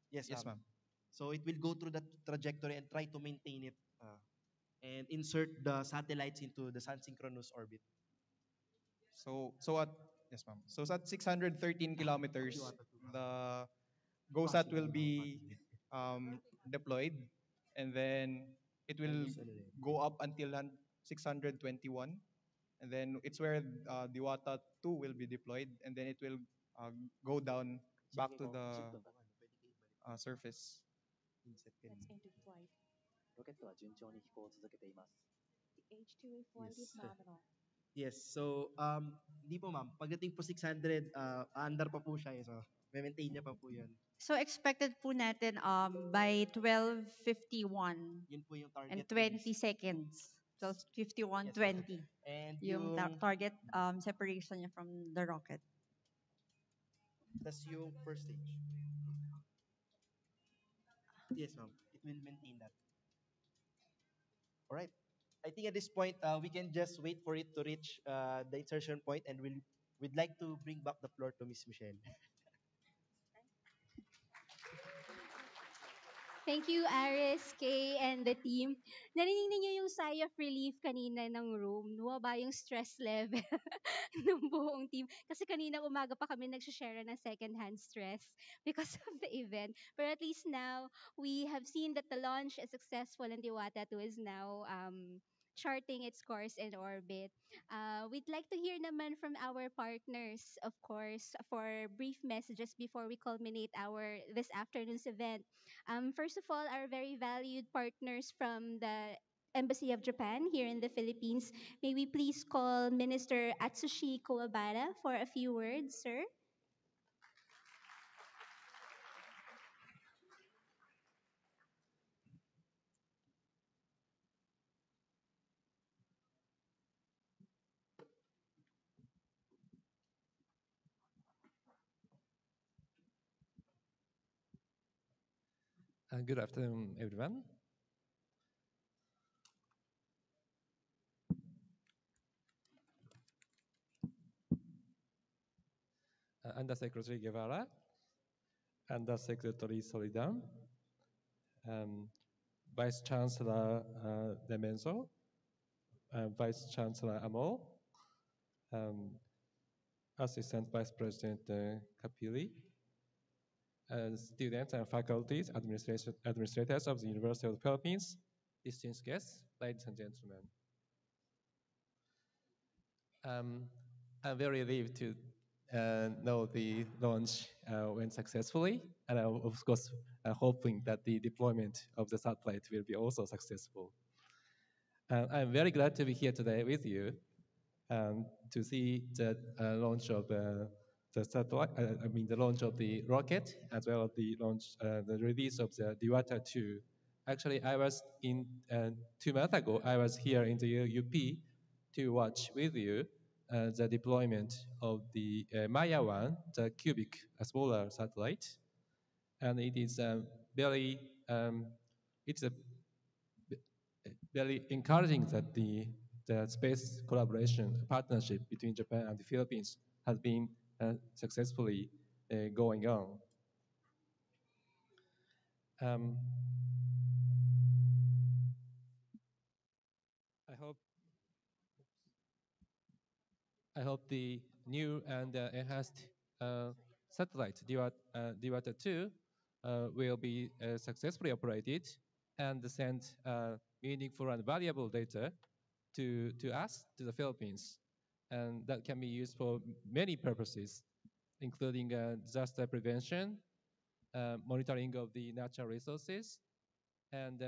F: Yes,
J: yes,
F: ma'am.
J: ma'am.
F: So it will go through that trajectory and try to maintain it and insert the satellites into the sun synchronous orbit.
J: So at yes, ma'am. So at 613 kilometers, the GOSAT will be deployed, and then it will go up until 621, and then it's where Diwata 2 will be deployed, and then it will go down back to the surface.
G: ロケットは順調に飛行を続けています。
F: Yes. Yes. So, hindi po ma'am. Pagdating po 600, under pa po siya. Eh, so, maintain niya pa po yun.
E: So expected po natin by 12:51
F: Yun po yung
E: and
F: target
E: 20
F: release.
E: seconds. 12:51,
F: Yes,
E: 20.
F: And
E: Yung
F: yung,
E: target separation niya from the rocket.
F: tas yung first stage. Yes, ma'am. It will maintain that. All right. I think at this point, we can just wait for it to reach the insertion point and we'd like to bring back the floor to Miss Michelle.
B: Thank you, Aris, Kay, and the team. Narinig niyo yung sigh of relief kanina ng room. Bumaba yung stress level ng buong team. Kasi kanina umaga pa kami nagsishare ng second-hand stress because of the event. But at least now, we have seen that the launch is successful and Diwata 2 is now charting its course in orbit. We'd like to hear naman from our partners, of course, for brief messages before we culminate our this afternoon's event. First of all, our very valued partners from the Embassy of Japan here in the Philippines. May we please call Minister Atsushi Kawabara for a few words, sir?
D: Good afternoon, everyone. Undersecretary Guevara, Undersecretary Solidan, um, Vice Chancellor Demenzo, Vice Chancellor Amo, um, Assistant Vice President Kapili, students and faculties, administrators of the University of the Philippines, distinguished guests, ladies and gentlemen. I'm very relieved to know the launch went successfully, and I'm of course hoping that the deployment of the satellite will be also successful. I'm very glad to be here today with you to see the launch of the satellite. The launch of the rocket, as well as the launch, the release of the Diwata 2. Actually, I was in 2 months ago. I was here in the UP to watch with you the deployment of the Maya 1, the cubic smaller satellite, and it is very it's a very encouraging that the space collaboration partnership between Japan and the Philippines has been successfully going on.
K: I hope I hope the new and enhanced satellite Diwata 2 will be successfully operated and send meaningful and valuable data to us, to the Philippines. And that can be used for many purposes, including disaster prevention, monitoring of the natural resources, and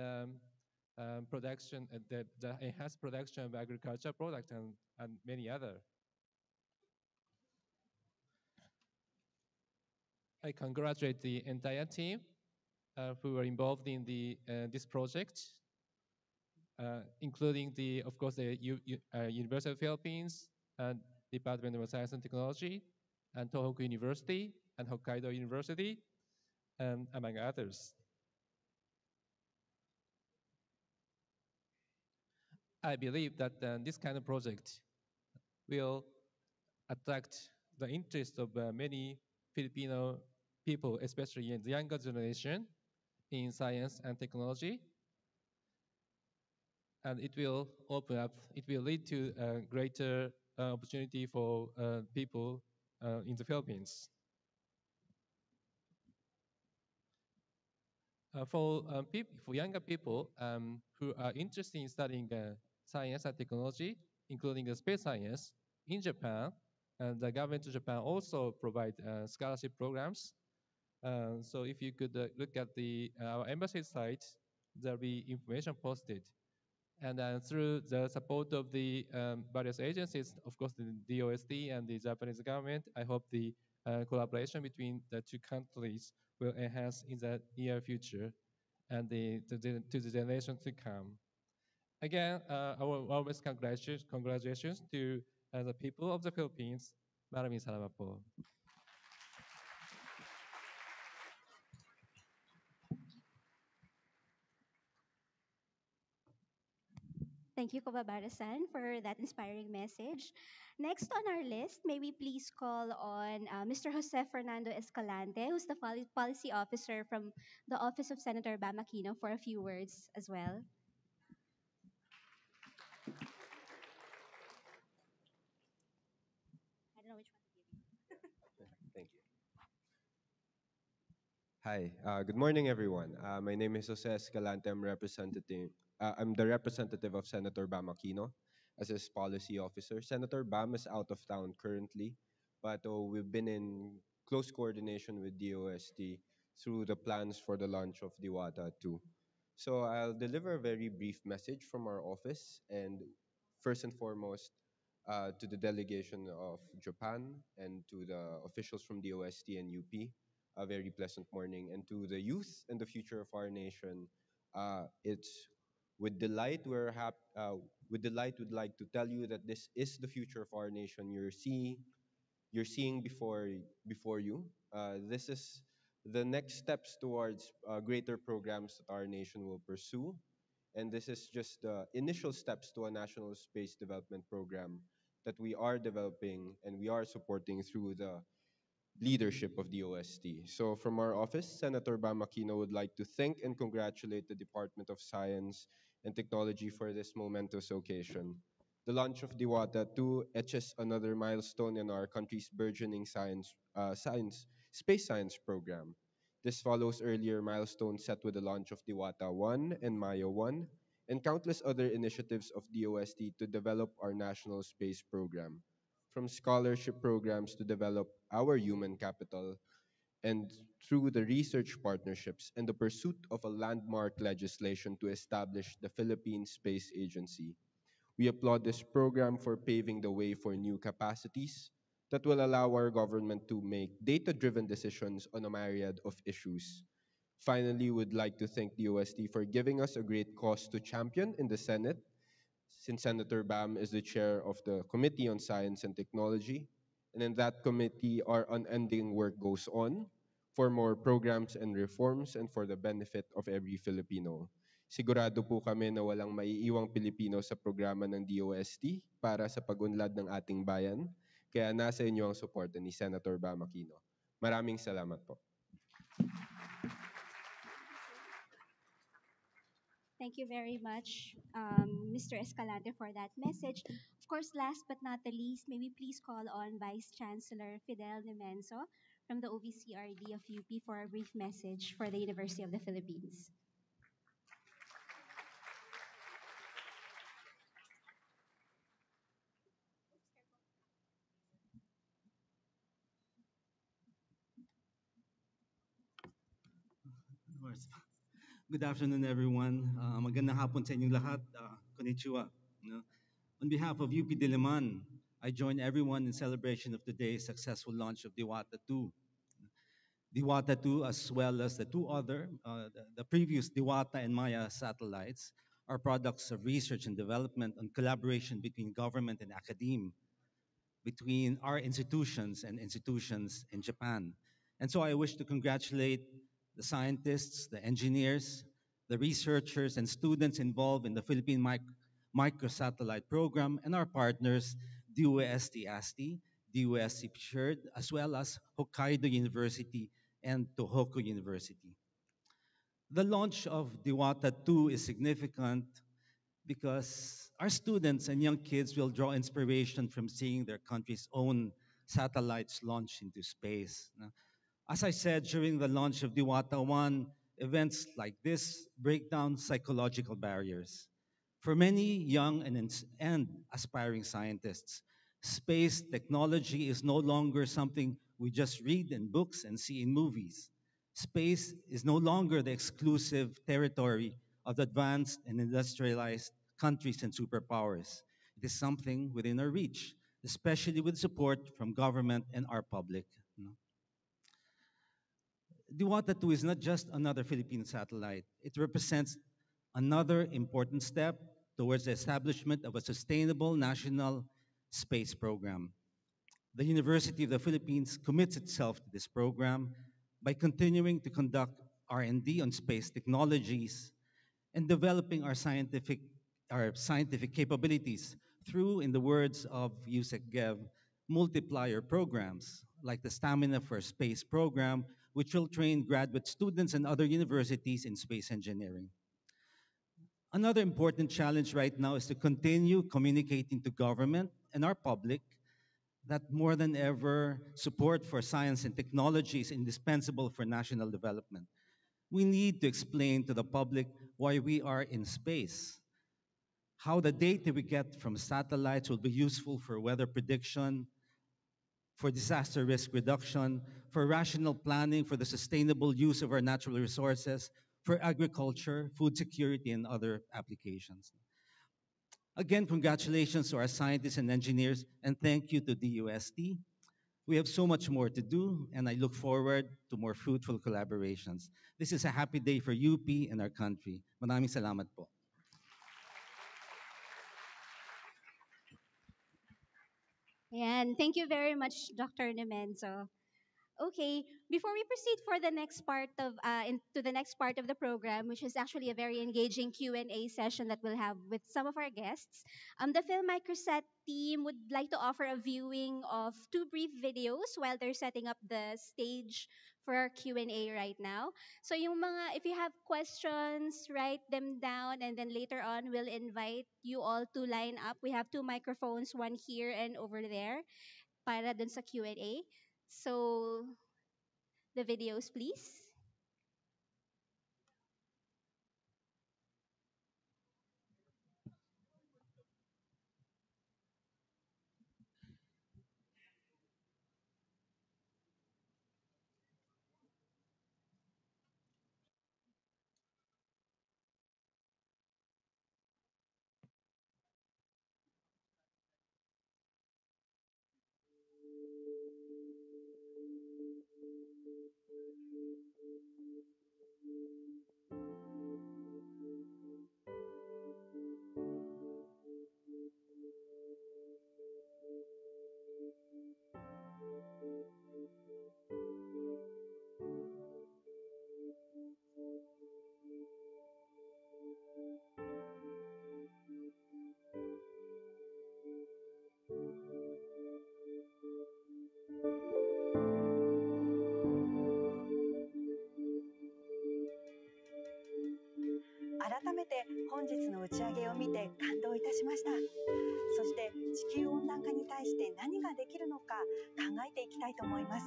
K: production, the enhanced production of agricultural products and many other. I congratulate the entire team who were involved in this project, including of course, the University of Philippines, and Department of Science and Technology, and Tohoku University, and Hokkaido University, among others. I believe that this kind of project will attract the interest of many Filipino people, especially in the younger generation, in science and technology, and it will lead to a greater opportunity for people in the Philippines. For younger people who are interested in studying science and technology, including the space science in Japan, and the government of Japan also provide scholarship programs. So if you could look at our embassy site, there'll be information posted. And then through the support of the various agencies, of course, the DOST and the Japanese government, I hope the collaboration between the two countries will enhance in the near future and to the generations to come. Again, our warmest congratulations to the people of the Philippines. Maraming salamat po.
B: Thank you, Kobabara-san, for that inspiring message. Next on our list, may we please call on Mr. Jose Fernando Escalante, who's the policy officer from the Office of Senator Bam Aquino, for a few words as well. I don't know which one to give you.
L: Thank you. Hi, good morning, everyone. My name is Jose Escalante. I'm the representative of Senator Bam Aquino as his policy officer. Senator Bam is out of town currently, but we've been in close coordination with DOST through the plans for the launch of Diwata 2. So I'll deliver a very brief message from our office, and first and foremost, to the delegation of Japan and to the officials from DOST and UP, a very pleasant morning. And to the youth and the future of our nation, it's with delight with delight we'd like to tell you that this is the future of our nation. You're seeing before you. This is the next steps towards greater programs that our nation will pursue, and this is just the initial steps to a national space development program that we are developing and we are supporting through the leadership of the OST. So from our office, Senator Bam Aquino would like to thank and congratulate the Department of Science and Technology for this momentous occasion. The launch of Diwata 2 etches another milestone in our country's burgeoning space science program. This follows earlier milestones set with the launch of Diwata 1 and Maya 1 and countless other initiatives of DOST to develop our national space program, from scholarship programs to develop our human capital, and through the research partnerships and the pursuit of a landmark legislation to establish the Philippine Space Agency. We applaud this program for paving the way for new capacities that will allow our government to make data driven decisions on a myriad of issues. Finally, we'd like to thank the OST for giving us a great cause to champion in the Senate, since Senator Bam is the chair of the Committee on Science and Technology. And in that committee, our unending work goes on for more programs and reforms and for the benefit of every Filipino. Sigurado po kami na walang maiiwang Pilipino sa programa ng DOST para sa pag-unlad ng ating bayan. Kaya nasa inyo ang suporta ni Senator Bam Aquino. Maraming salamat po.
B: Thank you very much, Mr. Escalante, for that message. Of course, last but not the least, may we please call on Vice Chancellor Fidel Nemenso from the OVCRD of UP for a brief message for the University of the Philippines.
M: Of course. Good afternoon, everyone. Magandang hapon sa inyong lahat. Konnichiwa. No? On behalf of UP Diliman, I join everyone in celebration of today's successful launch of Diwata 2. Diwata 2, as well as the two other, the previous Diwata and Maya satellites, are products of research and development and collaboration between government and academe, between our institutions and institutions in Japan. And so I wish to congratulate the scientists, the engineers, the researchers, and students involved in the Philippine microsatellite program and our partners, DOST-ASTI, DOST Pictured, as well as Hokkaido University and Tohoku University. The launch of Diwata 2 is significant because our students and young kids will draw inspiration from seeing their country's own satellites launch into space. Now, as I said during the launch of Diwata 1, events like this break down psychological barriers. For many young and aspiring scientists, space technology is no longer something we just read in books and see in movies. Space is no longer the exclusive territory of the advanced and industrialized countries and superpowers. It is something within our reach, especially with support from government and our public. No? Diwata 2 is not just another Philippine satellite. It represents another important step towards the establishment of a sustainable national space program. The University of the Philippines commits itself to this program by continuing to conduct R&D on space technologies and developing our scientific capabilities through, in the words of Yusek Gev, multiplier programs like the Stamina for Space program, which will train graduate students and other universities in space engineering. Another important challenge right now is to continue communicating to government and our public that more than ever, support for science and technology is indispensable for national development. We need to explain to the public why we are in space, how the data we get from satellites will be useful for weather prediction, for disaster risk reduction, for rational planning, for the sustainable use of our natural resources, for agriculture, food security, and other applications. Again, congratulations to our scientists and engineers, and thank you to DUST. We have so much more to do, and I look forward to more fruitful collaborations. This is a happy day for UP and our country. Maraming salamat po.
B: And thank you very much, Dr. Nemenzo. Okay, before we proceed for the next part of into the next part of the program, which is actually a very engaging Q&A session that we'll have with some of our guests, the Film Microsat team would like to offer a viewing of two brief videos while they're setting up the stage for our Q&A right now. So yung mga, if you have questions, write them down, and then later on we'll invite you all to line up. We have two microphones, one here and over there, para dun sa Q&A. So, the videos, please.
N: 改めて本日の打ち上げを見て感動いたしました。そして地球温暖化に対して何ができるのか考えていきたいと思います。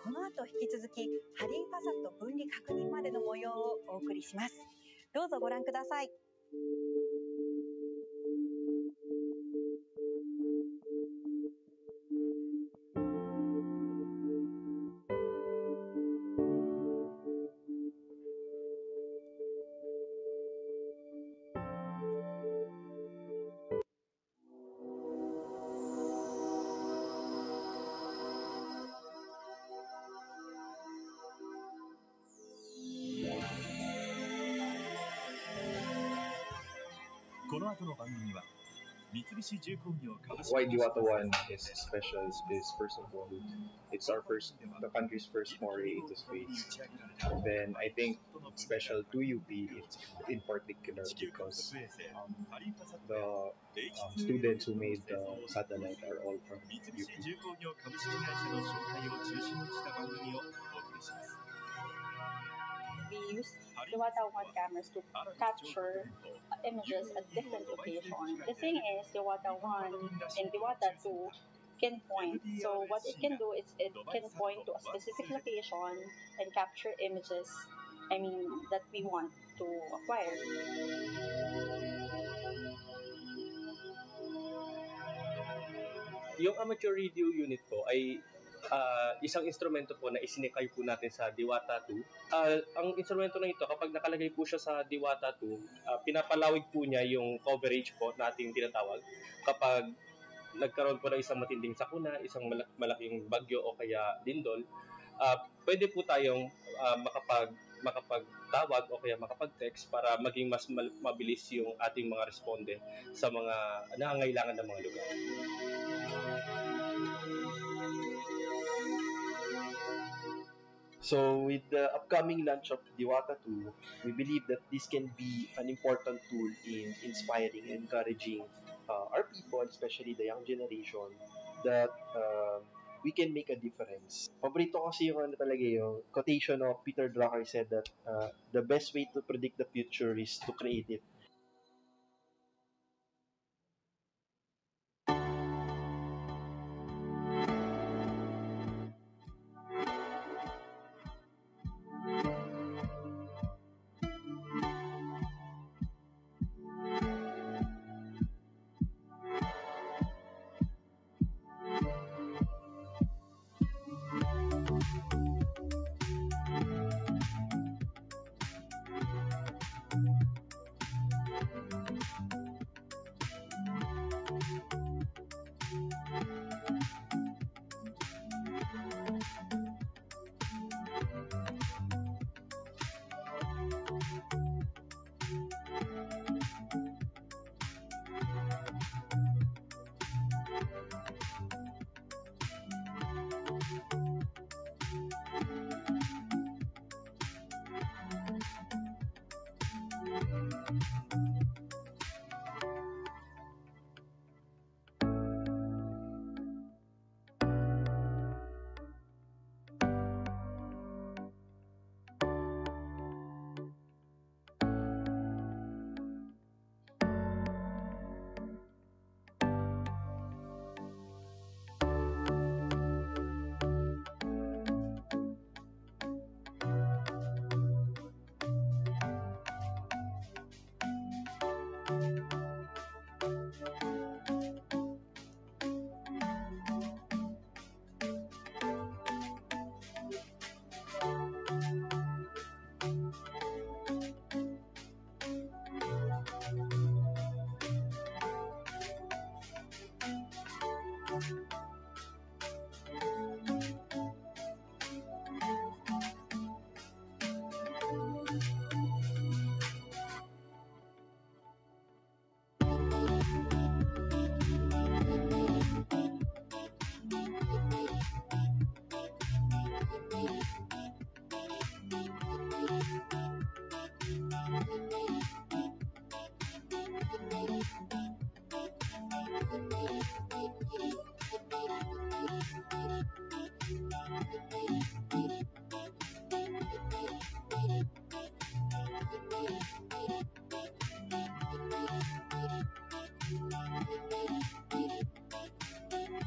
N: この後引き続きハリーファサット分離確認までの模様をお送りします。どうぞご覧ください。
O: Why Diwata 1 is special is first of all, it's our first, the country's first foray into space. And then I think special to UP in particular because the students who made the satellite are all from UP.
H: We use Diwata 1 cameras to capture images at different locations. The thing is, Diwata 1 and Diwata 2 can point. So what it can do is it can point to a specific location and capture images, that we want to acquire.
P: Yung amateur radio unit po ay isang instrumento po na isinikay po natin sa Diwata 2. Ang instrumento na ito, kapag nakalagay po siya sa Diwata 2, pinapalawig po niya yung coverage po na ating tinatawag. Kapag nagkaroon po ng isang matinding sakuna, isang malaking bagyo o kaya lindol, pwede po tayong makapagtawag o kaya makapag-text para maging mas mabilis yung ating mga responde sa mga nangangailangan ng mga lugar.
F: So with the upcoming launch of Diwata 2, we believe that this can be an important tool in inspiring and encouraging our people, especially the young generation, that we can make a difference. Paborito kasi yung talaga yung quotation of Peter Drucker said that the best way to predict the future is to create it.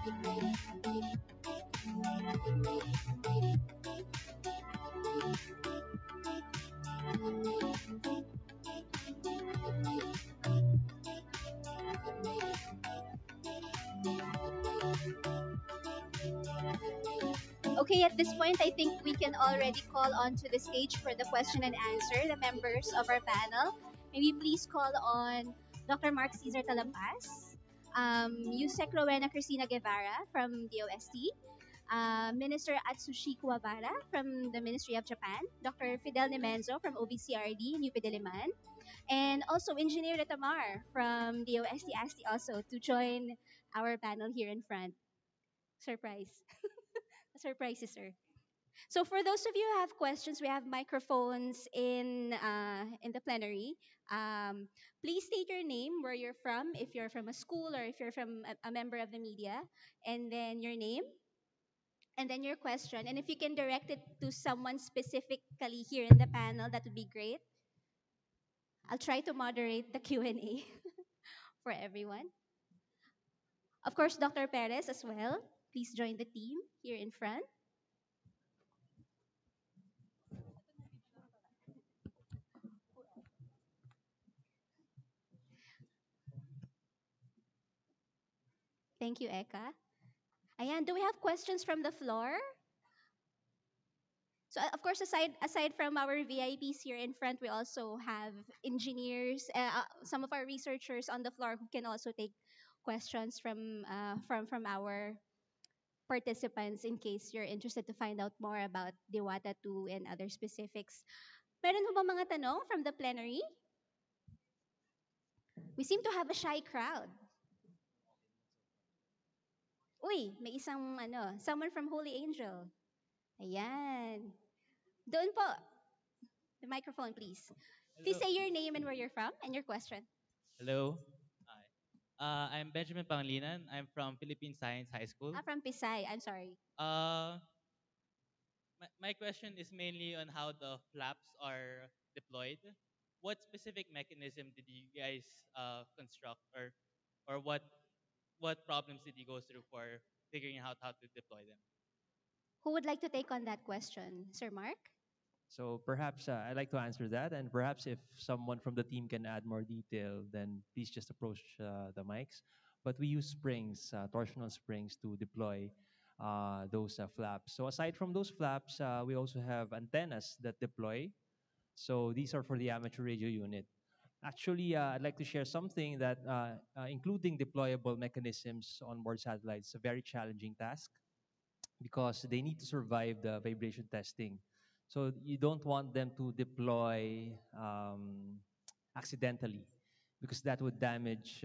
B: Okay, at this point, I think we can already call onto the stage for the question and answer the members of our panel. Maybe please call on Dr. Mark Cesar Talampas, Yusek Rowena Cristina Guevara from DOST, Minister Atsushi Kuwabara from the Ministry of Japan, Dr. Fidel Nemenzo from OBCRD in UP Diliman, and also Engineer Retamar from DOST ASTI also to join our panel here in front. Surprise. Surprise, sir. So for those of you who have questions, we have microphones in the plenary. Um, please state your name, where you're from, if you're from a school or if you're from a member of the media, and then your name, and then your question. And if you can direct it to someone specifically here in the panel, that would be great. I'll try to moderate the Q&A for everyone. Of course, Dr. Perez as well. Please join the team here in front. Thank you, Eka. Ayan, do we have questions from the floor? So of course, aside from our VIPs here in front, we also have engineers, some of our researchers on the floor who can also take questions from our participants in case you're interested to find out more about Diwata 2 and other specifics. Meron ho ba mga tanong from the plenary? We seem to have a shy crowd. Uy, may isang someone from Holy Angel. Ayan. Doon po. The microphone, please. Please
Q: Hello.
B: say your name and where you're from and your question.
Q: Hello. Hi. I'm Benjamin Panglinan. I'm from Philippine Science High School.
B: From Pisay. I'm sorry.
Q: Uh, my question is mainly on how the flaps are deployed. What specific mechanism did you guys construct, or what problems did you go through for figuring out how to deploy them?
B: Who would like to take on that question? Sir Mark?
D: So perhaps I'd like to answer that, and perhaps if someone from the team can add more detail, then please just approach the mics. But we use springs, torsional springs, to deploy those flaps. So aside from those flaps, we also have antennas that deploy. So these are for the amateur radio unit. Actually, I'd like to share something that including deployable mechanisms on board satellites is a very challenging task because they need to survive the vibration testing. So you don't want them to deploy accidentally because that would damage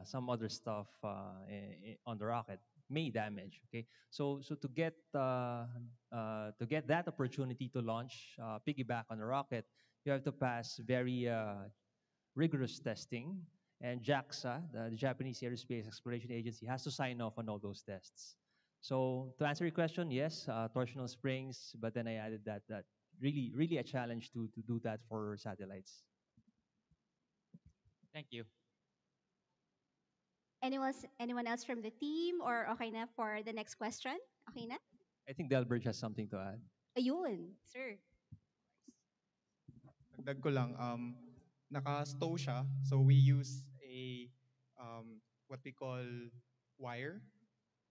D: some other stuff on the rocket. May damage. Okay, so to get that opportunity to launch piggyback on a rocket, you have to pass very rigorous testing, and JAXA, the Japanese Aerospace Exploration Agency, has to sign off on all those tests. So to answer your question, yes, torsional springs, but then I added that really a challenge to do that for satellites.
Q: Thank you.
B: Anyone else from the team or okay na for the next question? Okay na?
D: I think Delbert has something to add.
B: Ayun, sir.
J: Dagdag ko lang, naka-stow siya. So we use what we call wire,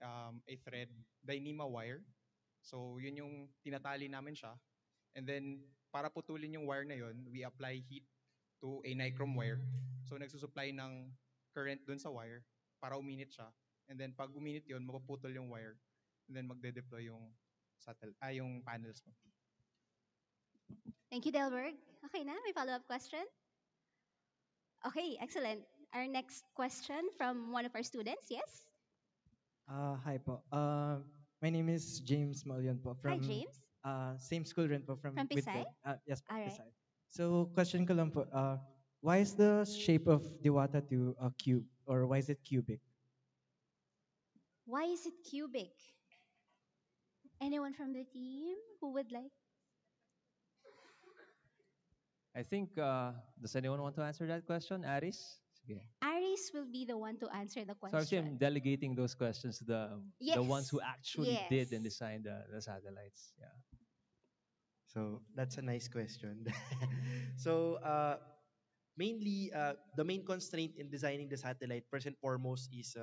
J: a thread, Dyneema wire. So yun yung tinatali namin siya. And then para putulin yung wire na yun, we apply heat to a nichrome wire. So nagsusupply ng current dun sa wire para uminit siya. And then pag uminit yun, mapuputol yung wire. And then magde-deploy yung yung panels mo.
B: Thank you, Delberg. Okay na? May follow-up question? Okay, excellent. Our next question from one of our students. Yes?
R: Hi po. My name is James Malian po
B: Hi,
R: from
B: James.
R: same school rin po
B: From
R: with
B: Pisay?
R: Ben. Yes po,
B: All right.
R: Pisay. So question ko lang po, why is the shape of Diwata to a cube, or why is it cubic?
B: Why is it cubic? Anyone from the team who would like?
D: I think, does anyone want to answer that question? Aris? Sige.
B: Alice will be the one to answer the
D: So actually, I'm
B: question.
D: delegating those questions to the ones
B: Yes.
D: who actually
B: Yes.
D: did and designed the satellites. Yeah.
F: So that's a nice question. so mainly, the main constraint in designing the satellite, first and foremost, is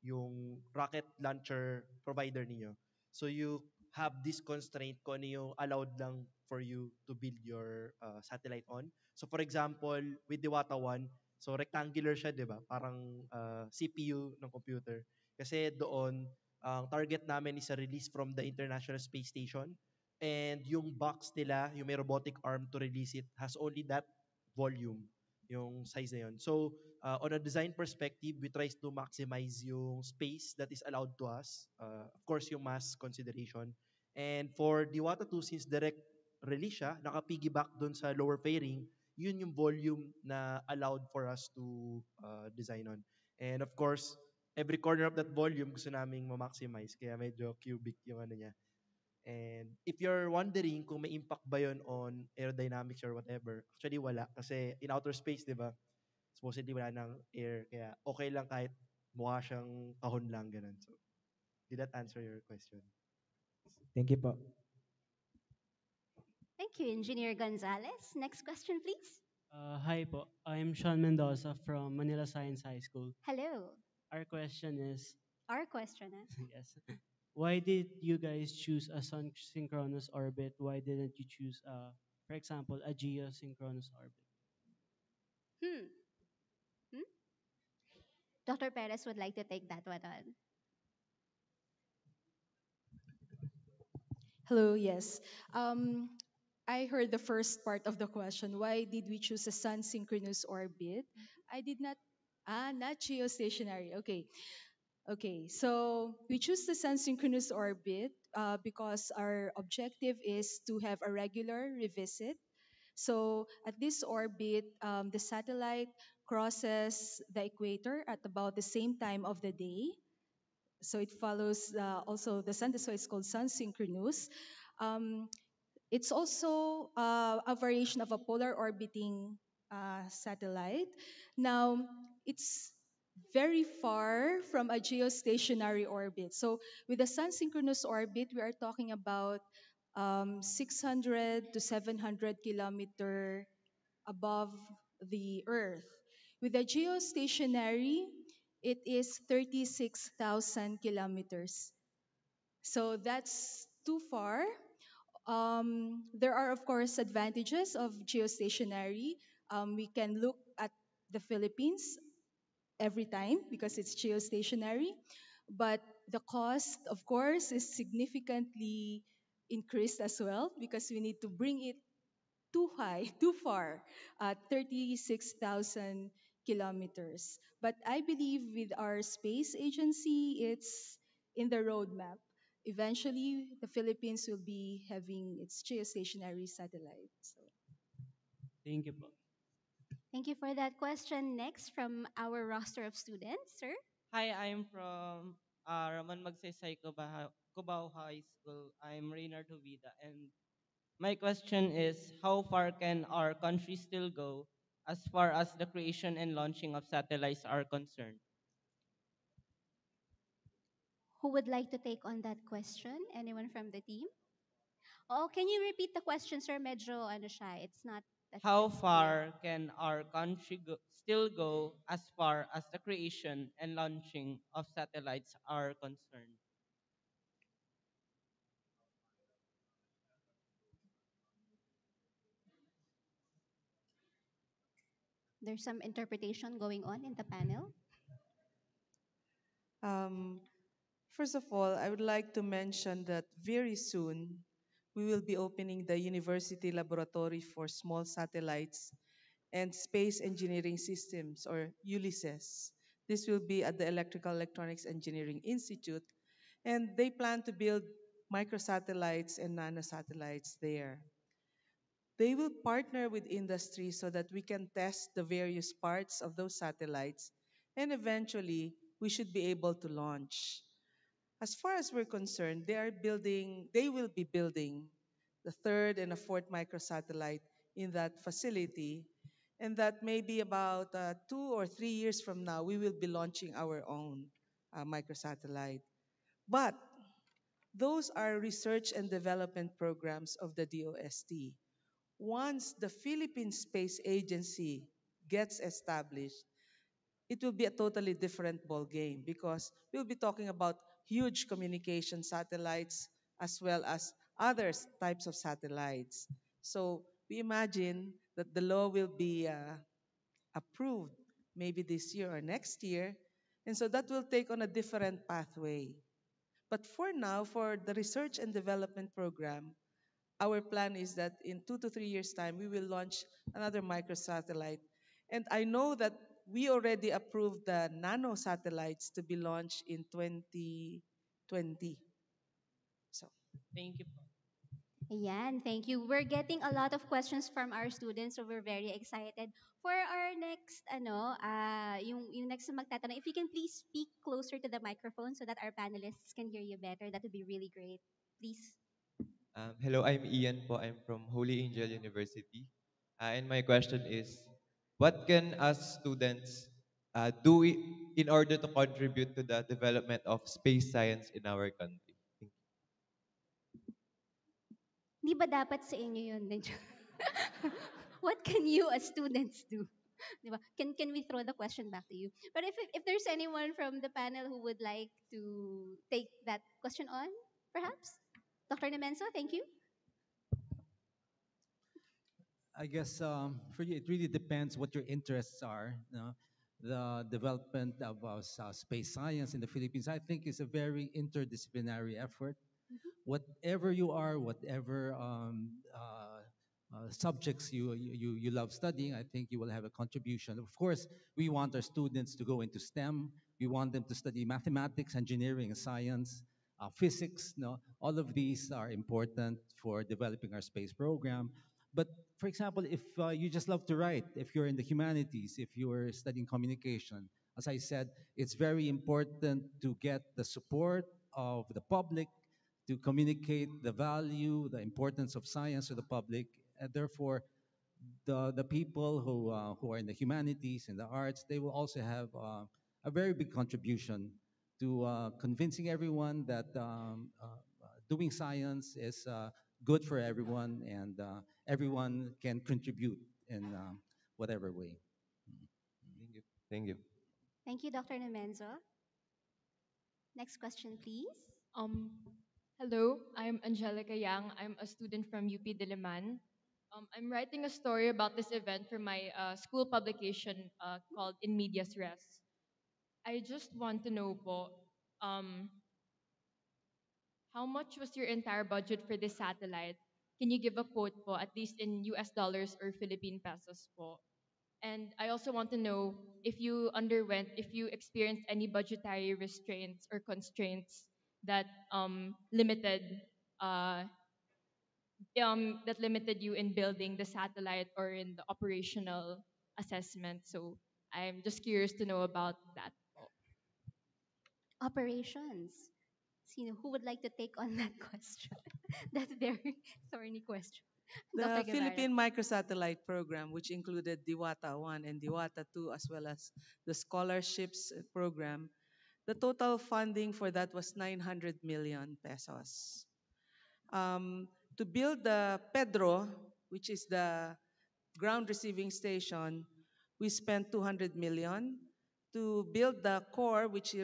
F: yung rocket launcher provider niyo. So you have this constraint kung ano yung allowed lang for you to build your satellite on. So for example, with Diwata 1, so rectangular siya, di ba? Parang CPU ng computer. Kasi doon, ang target namin is a release from the International Space Station. And yung box nila, yung may robotic arm to release it, has only that volume, yung size na yun. So, on a design perspective, we try to maximize yung space that is allowed to us. Of course, yung mass consideration. And for Diwata 2, since direct release siya, naka-piggyback dun sa lower fairing, yun yung volume na allowed for us to design on. And of course, every corner of that volume gusto naming ma-maximize. Kaya medyo cubic yung ano niya. And if you're wondering kung may impact ba yun on aerodynamics or whatever, actually wala. Kasi in outer space, di ba, supposedly wala ng air. Kaya okay lang kahit mukha siyang kahon lang, ganun. So, did that answer your question?
R: Thank you po.
B: Thank you, Engineer Gonzalez. Next question, please.
S: Hi po. I'm Sean Mendoza from Manila Science High School.
B: Hello.
S: Our question is,
B: Our question.
S: yes, why did you guys choose a sun synchronous orbit? Why didn't you choose, for example, a geosynchronous orbit?
B: Hmm. Hmm? Dr. Perez would like to take that one on.
A: Hello, yes. I heard the first part of the question. Why did we choose a sun synchronous orbit? I did not, not geostationary. Okay. Okay, so we choose the sun synchronous orbit because our objective is to have a regular revisit. So at this orbit, the satellite crosses the equator at about the same time of the day. So it follows also the sun, that's why it's called sun synchronous. Um, it's also a variation of a polar orbiting satellite. Now, it's very far from a geostationary orbit. So, with a sun synchronous orbit, we are talking about 600 to 700 kilometer above the Earth. With a geostationary, it is 36,000 kilometers. So that's too far. There are, of course, advantages of geostationary. We can look at the Philippines every time because it's geostationary, but the cost, of course, is significantly increased as well because we need to bring it too high, too far, at 36,000 kilometers. But I believe with our space agency, it's in the roadmap. Eventually, the Philippines will be having its geostationary satellite. So.
S: Thank you po.
B: Thank you for that question. Next, from our roster of students, sir.
T: Hi, I'm from Raman Magsaysay Cubao High School. I'm Reynard Huvida, and my question is, how far can our country still go as far as the creation and launching of satellites are concerned?
B: Who would like to take on that question? Anyone from the team? Oh, can you repeat the question, sir? Medyo ano siya, it's not that
T: How
B: that's clear.
T: far can our country still go as far as the creation and launching of satellites are concerned?
B: There's some interpretation going on in the panel.
C: Um, First of all, I would like to mention that very soon we will be opening the University Laboratory for Small Satellites and Space Engineering Systems, or ULISES. This will be at the Electrical Electronics Engineering Institute, and they plan to build microsatellites and nanosatellites there. They will partner with industry so that we can test the various parts of those satellites, and eventually we should be able to launch. As far as we're concerned, they will be building the third and a fourth microsatellite in that facility. and that maybe about 2 or 3 years from now, we will be launching our own microsatellite. But those are research and development programs of the DOST. Once the Philippine Space Agency gets established, it will be a totally different ball game because we'll be talking about huge communication satellites as well as other types of satellites. So we imagine that the law will be approved maybe this year or next year, and so that will take on a different pathway. But for now, for the research and development program, our plan is that in 2 to 3 years' time, we will launch another microsatellite. And I know that we already approved the nano satellites to be launched in 2020. So,
T: Thank you po.
B: Ayan, thank you. We're getting a lot of questions from our students, so we're very excited. For our next, yung next na magtatanong, if you can please speak closer to the microphone so that our panelists can hear you better, that would be really great. Please.
U: Hello, I'm Ian po. I'm from Holy Angel University. And my question is, what can us students in order to contribute to the development of space science in our country?
B: Di ba dapat sa inyo yun? What can you as students do? Di ba? Can we throw the question back to you? But if there's anyone from the panel who would like to take that question on, perhaps? Dr. Nemenso, thank you.
M: I guess for you, it really depends what your interests are. The development of space science in the Philippines, I think, is a very interdisciplinary effort. Whatever you are, whatever subjects you love studying, I think you will have a contribution. Of course, we want our students to go into STEM. We want them to study mathematics, engineering, and science, physics. No, all of these are important for developing our space program. But for example, if you just love to write, if you're in the humanities, if you're studying communication, as I said, it's very important to get the support of the public to communicate the value, the importance of science to the public. And therefore, the people who are in the humanities and the arts, they will also have a very big contribution to convincing everyone that doing science is good for everyone and everyone can contribute in whatever way.
U: Thank you. Thank you.
B: Thank you, Dr. Nemenzo. Next question, please.
V: Um, Hello, I'm Angelica Yang. I'm a student from UP Diliman. I'm writing a story about this event for my school publication called In Medias Res. I just want to know po, um, how much was your entire budget for this satellite? Can you give a quote po, at least in US dollars or Philippine pesos po? And I also want to know if you experienced any budgetary restraints or constraints that uh, limited you in building the satellite or in the operational assessment. So I'm just curious to know about that.
B: Operations. Who would like to take on that question? That very thorny question. Dr.
C: the
B: Guevara.
C: Philippine Microsatellite Program, which included Diwata 1 and Diwata 2, as well as the scholarships program, the total funding for that was 900 million pesos. To build the Pedro, which is the ground receiving station, we spent 200 million. To build the core, which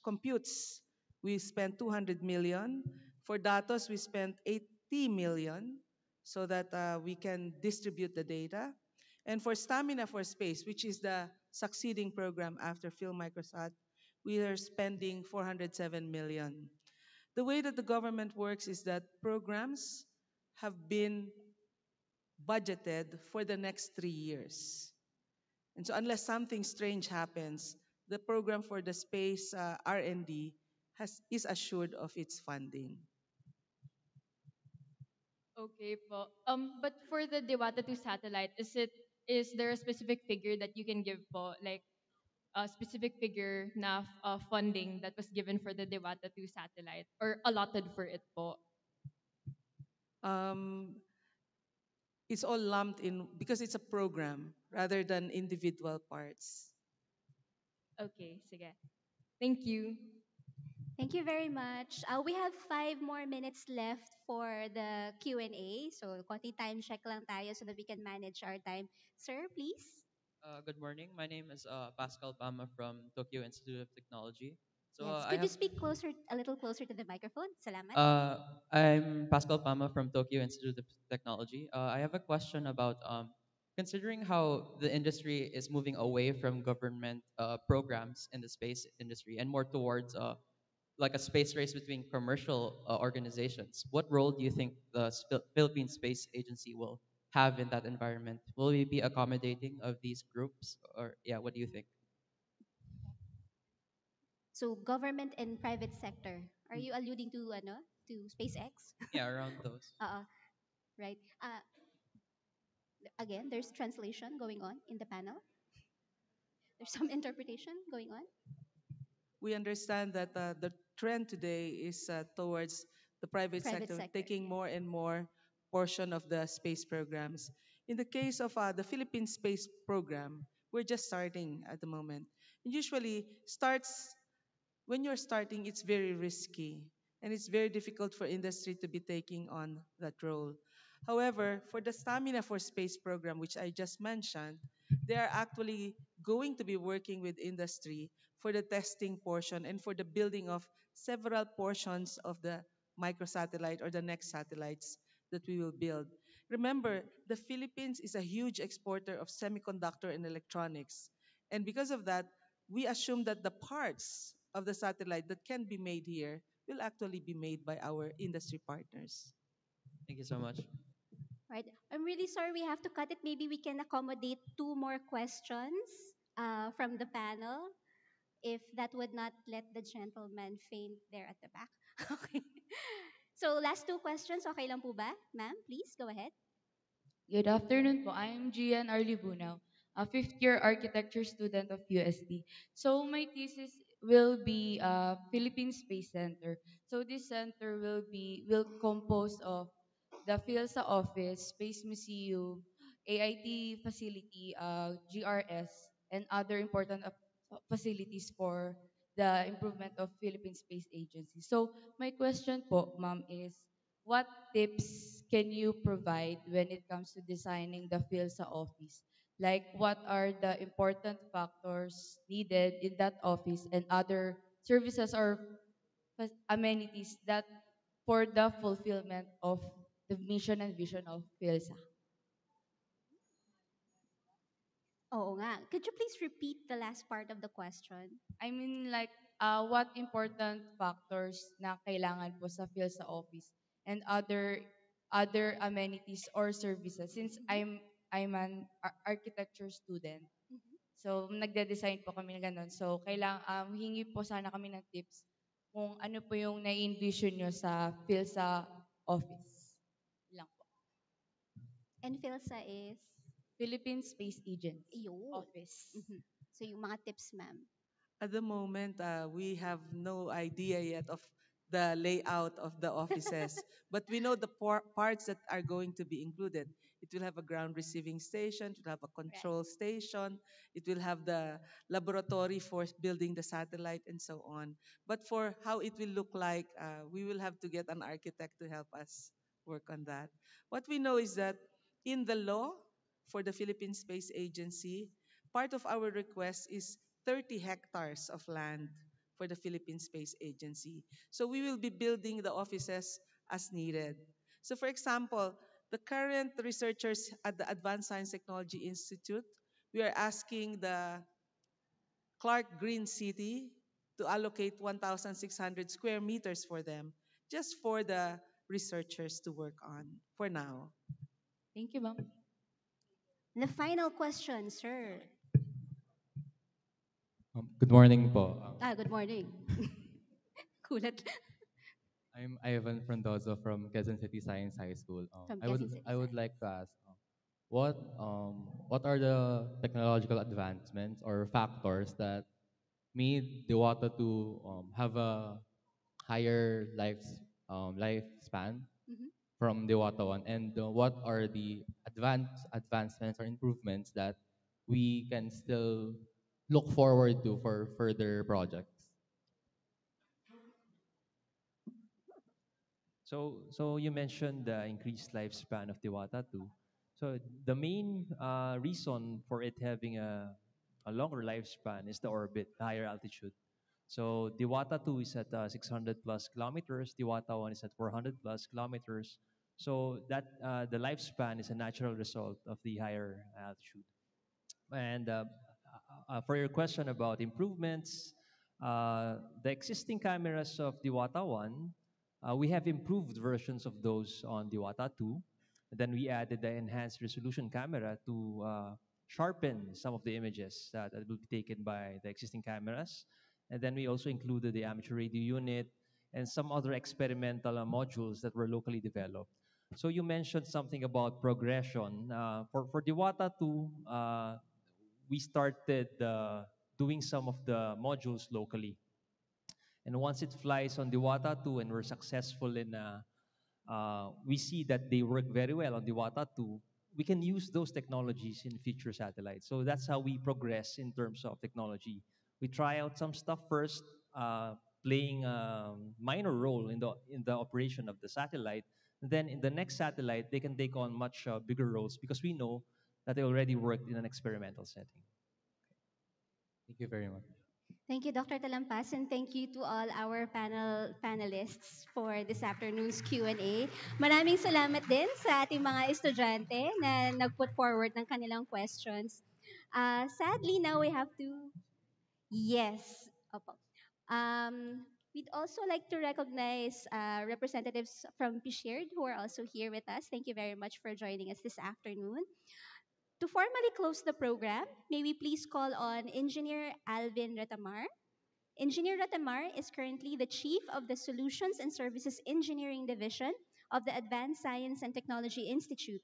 C: computes, we spent 200 million. For datos, we spent 80 million so that we can distribute the data. And for Stamina for Space, which is the succeeding program after PhilMicrosat, we are spending 407 million. The way that the government works is that programs have been budgeted for the next 3 years. And so unless something strange happens, the program for the space R&D is assured of its funding.
V: Okay po. But for the Diwata 2 satellite, is there a specific figure that you can give po? Like a specific figure na funding that was given for the Diwata 2 satellite or allotted for it po?
C: Um, It's all lumped in because it's a program rather than individual parts.
V: Okay, sige. Thank you.
B: Thank you very much. We have 5 more minutes left for the Q&A. So, konti time check lang tayo so that we can manage our time. Sir, please.
G: Good morning. My name is Pascal Pama from Tokyo Institute of Technology. So
B: Yes.
G: I
B: Could you
G: have
B: speak closer, a little closer to the microphone? Salamat.
G: I'm Pascal Pama from Tokyo Institute of Technology. I have a question about considering how the industry is moving away from government programs in the space industry and more towards like a space race between commercial organizations. What role do you think the Philippine Space Agency will have in that environment? Will we be accommodating of these groups, or yeah, what do you think?
B: So, government and private sector. Are you alluding to ano? To SpaceX?
G: Yeah, around those.
B: Right. Again, there's translation going on in the panel. There's some interpretation going on.
C: We understand that the trend today is towards the private
B: Private
C: sector
B: sector.
C: taking more and more portion of the space programs. In the case of the Philippine space program, we're just starting at the moment. It usually starts when you're starting, it's very risky and it's very difficult for industry to be taking on that role. However, for the Stamina for Space program, which I just mentioned, they are actually going to be working with industry for the testing portion and for the building of several portions of the microsatellite or the next satellites that we will build. Remember, the Philippines is a huge exporter of semiconductor and electronics. And because of that, we assume that the parts of the satellite that can be made here will actually be made by our industry partners.
G: Thank you so much.
B: Right. I'm really sorry we have to cut it. Maybe we can accommodate 2 more questions from the panel, if that would not let the gentleman faint there at the back. Okay. So, last 2 questions. Okay lang po ba? Ma'am, please go ahead.
V: Good afternoon po. I'm Gian Arlibunaw, a fifth-year architecture student of UST. So my thesis will be Philippine Space Center. So this center will compose of the PhilSA office, Space Museum, AIT facility, GRS, and other important facilities for the improvement of Philippine Space Agency. So my question po, ma'am, is what tips can you provide when it comes to designing the PhilSA office? Like what are the important factors needed in that office and other services or amenities that for the fulfillment of the mission and vision of PhilSA?
B: Oo nga. Could you please repeat the last part of the question?
V: I mean like what important factors na kailangan po sa PhilSA office and other amenities or services since I'm an architecture student.
B: Mhm.
V: So nagde-design po kami ng ganun. So hingi po sana kami ng tips kung ano po yung na-envision nyo sa PhilSA office. Lang po.
B: And PhilSA is?
V: Philippine Space Agency
B: Yun.
V: office.
B: Mhm. So, yung mga tips, ma'am.
C: At the moment, we have no idea yet of the layout of the offices, but we know the parts that are going to be included. It will have a ground receiving station, it will have a
B: Right.
C: control station, it will have the laboratory for building the satellite, and so on. But for how it will look like, we will have to get an architect to help us work on that. What we know is that in the law for the Philippine Space Agency, part of our request is 30 hectares of land for the Philippine Space Agency. So we will be building the offices as needed. So for example, the current researchers at the Advanced Science Technology Institute, we are asking the Clark Green City to allocate 1,600 square meters for them, just for the researchers to work on for now.
V: Thank you, ma'am.
B: The final question, sir.
I: Good morning po.
B: Good morning. Kulat.
I: I'm Ivan Frondozo from Quezon City Science High School.
B: From Quezon City
I: I would like to ask, what are the technological advancements or factors that made the water to have a higher lifespan
B: Mhm.
I: from Diwata 1, and what are the advancements or improvements that we can still look forward to for further projects?
D: So you mentioned the increased lifespan of Diwata 2. So the main reason for it having a longer lifespan is the orbit, the higher altitude. So Diwata 2 is at 600 plus kilometers. Diwata 1 is at 400 plus kilometers. So that the lifespan is a natural result of the higher altitude. And for your question about improvements, the existing cameras of Diwata 1, we have improved versions of those on Diwata 2. Then we added the enhanced resolution camera to sharpen some of the images that will be taken by the existing cameras. And then we also included the amateur radio unit and some other experimental modules that were locally developed. So you mentioned something about progression. For Diwata 2, we started doing some of the modules locally. And once it flies on Diwata 2 and we're successful in, we see that they work very well on Diwata 2, we can use those technologies in future satellites. So that's how we progress in terms of technology. We try out some stuff first, playing a minor role in the operation of the satellite. Then in the next satellite, they can take on much bigger roles because we know that they already worked in an experimental setting.
I: Thank you very much.
B: Thank you, Dr. Talampas, and thank you to all our panelists for this afternoon's Q&A. Maraming salamat din sa ating mga estudyante na nag-put forward ng kanilang questions. Sadly, now we have to... Yes. Opo. We'd also like to recognize representatives from PShared who are also here with us. Thank you very much for joining us this afternoon. To formally close the program, may we please call on Engineer Alvin Retamar. Engineer Ratamar is currently the Chief of the Solutions and Services Engineering Division of the Advanced Science and Technology Institute.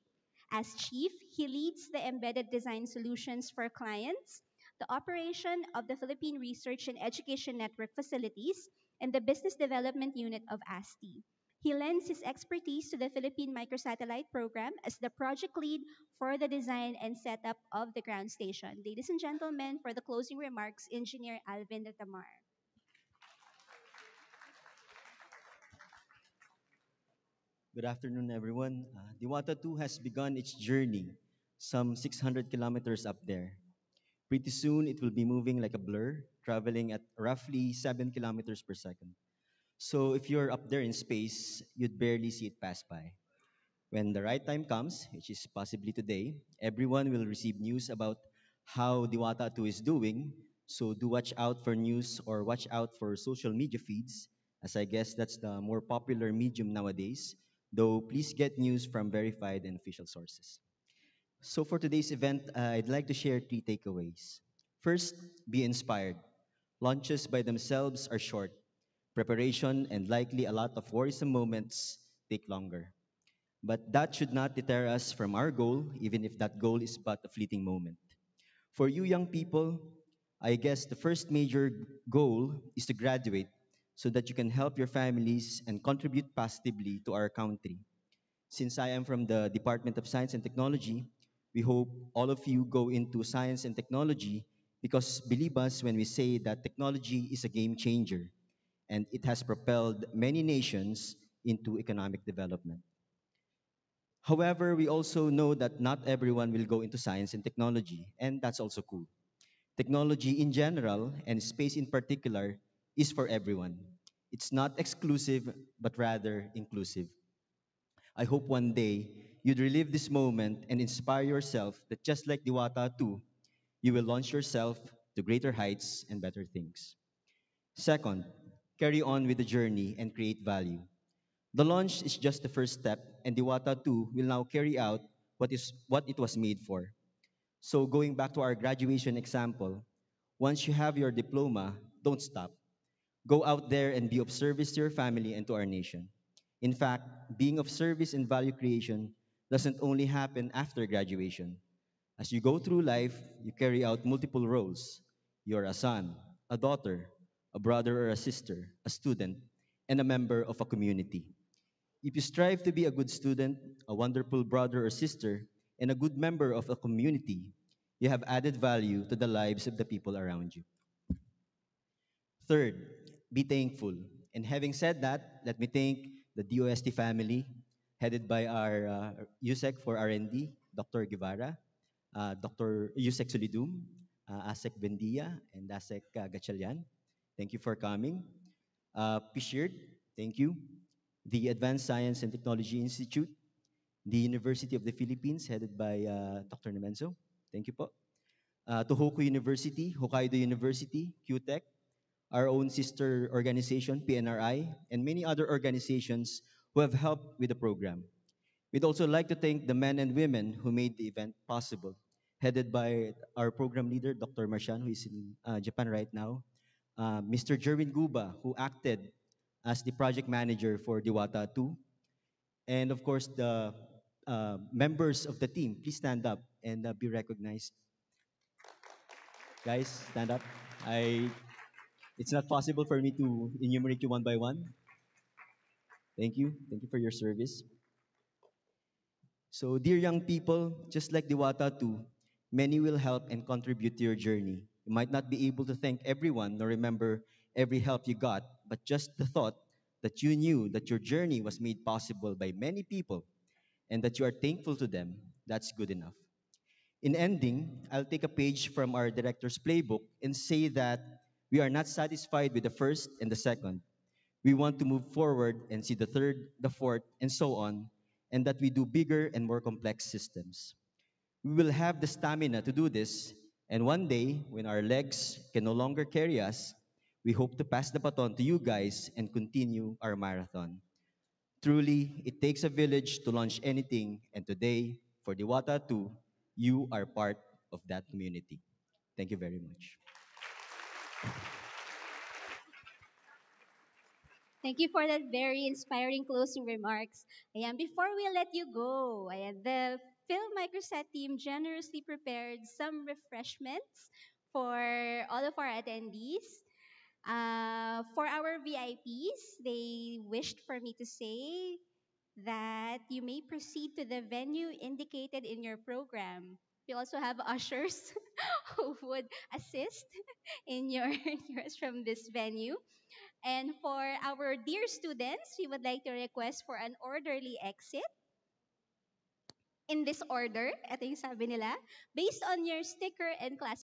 B: As Chief, he leads the embedded design solutions for clients, the operation of the Philippine Research and Education Network facilities, and the business development unit of ASTI. He lends his expertise to the Philippine Microsatellite Program as the project lead for the design and setup of the ground station. Ladies and gentlemen, for the closing remarks, Engineer Alvin Ratamar.
E: Good afternoon, everyone. Diwata 2 has begun its journey, some 600 kilometers up there. Pretty soon, it will be moving like a blur, traveling at roughly 7 kilometers per second. So if you're up there in space, you'd barely see it pass by. When the right time comes, which is possibly today, everyone will receive news about how Diwata 2 is doing. So do watch out for news or watch out for social media feeds, as I guess that's the more popular medium nowadays, though please get news from verified and official sources. So for today's event, I'd like to share three takeaways. First, be inspired. Launches by themselves are short. Preparation and likely a lot of worrisome moments take longer. But that should not deter us from our goal, even if that goal is but a fleeting moment. For you young people, I guess the first major goal is to graduate so that you can help your families and contribute positively to our country. Since I am from the Department of Science and Technology, we hope all of you go into science and technology because believe us when we say that technology is a game changer and it has propelled many nations into economic development. However, we also know that not everyone will go into science and technology, and that's also cool. Technology in general, and space in particular, is for everyone. It's not exclusive, but rather inclusive. I hope one day you'd relive this moment and inspire yourself that just like Diwata 2, you will launch yourself to greater heights and better things. Second, carry on with the journey and create value. The launch is just the first step, and Diwata 2 will now carry out what it was made for. So, going back to our graduation example, once you have your diploma, don't stop. Go out there and be of service to your family and to our nation. In fact, being of service and value creation doesn't only happen after graduation. As you go through life, you carry out multiple roles. You're a son, a daughter, a brother or a sister, a student, and a member of a community. If you strive to be a good student, a wonderful brother or sister, and a good member of a community, you have added value to the lives of the people around you. Third, be thankful. And having said that, let me thank the DOST family, headed by our USEC for R&D, Dr. Guevara, Dr. Yusek Solidum, Asek Bendia, and Asek Gatchalian. Thank you for coming. PSHIRT, thank you. The Advanced Science and Technology Institute, the University of the Philippines, headed by Dr. Nemenzo. Thank you po. Tohoku University, Hokkaido University, QTech, our own sister organization, PNRI, and many other organizations who have helped with the program. We'd also like to thank the men and women who made the event possible, headed by our program leader, Dr. Marshan, who is in Japan right now, Mr. Jerwin Guba, who acted as the project manager for Diwata 2, and of course the members of the team. Please stand up and be recognized. Guys, stand up. I It's not possible for me to enumerate you one by one. Thank you. Thank you for your service. So, dear young people, just like Diwata too, many will help and contribute to your journey. You might not be able to thank everyone nor remember every help you got, but just the thought that you knew that your journey was made possible by many people and that you are thankful to them, that's good enough. In ending, I'll take a page from our director's playbook and say that we are not satisfied with the first and the second. We want to move forward and see the third, the fourth, and so on, and that we do bigger and more complex systems. We will have the stamina to do this, and one day, when our legs can no longer carry us, we hope to pass the baton to you guys and continue our marathon. Truly, it takes a village to launch anything, and today, for Diwata 2, you are part of that community. Thank you very much.
B: Thank you for that very inspiring closing remarks. Ayan, before we let you go, ayan, the Phil Microset team generously prepared some refreshments for all of our attendees. For our VIPs, they wished for me to say that you may proceed to the venue indicated in your program. We also have ushers who would assist in your yours from this venue. And for our dear students, we would like to request for an orderly exit in this order. Ito yung sabi nila. Based on your sticker and class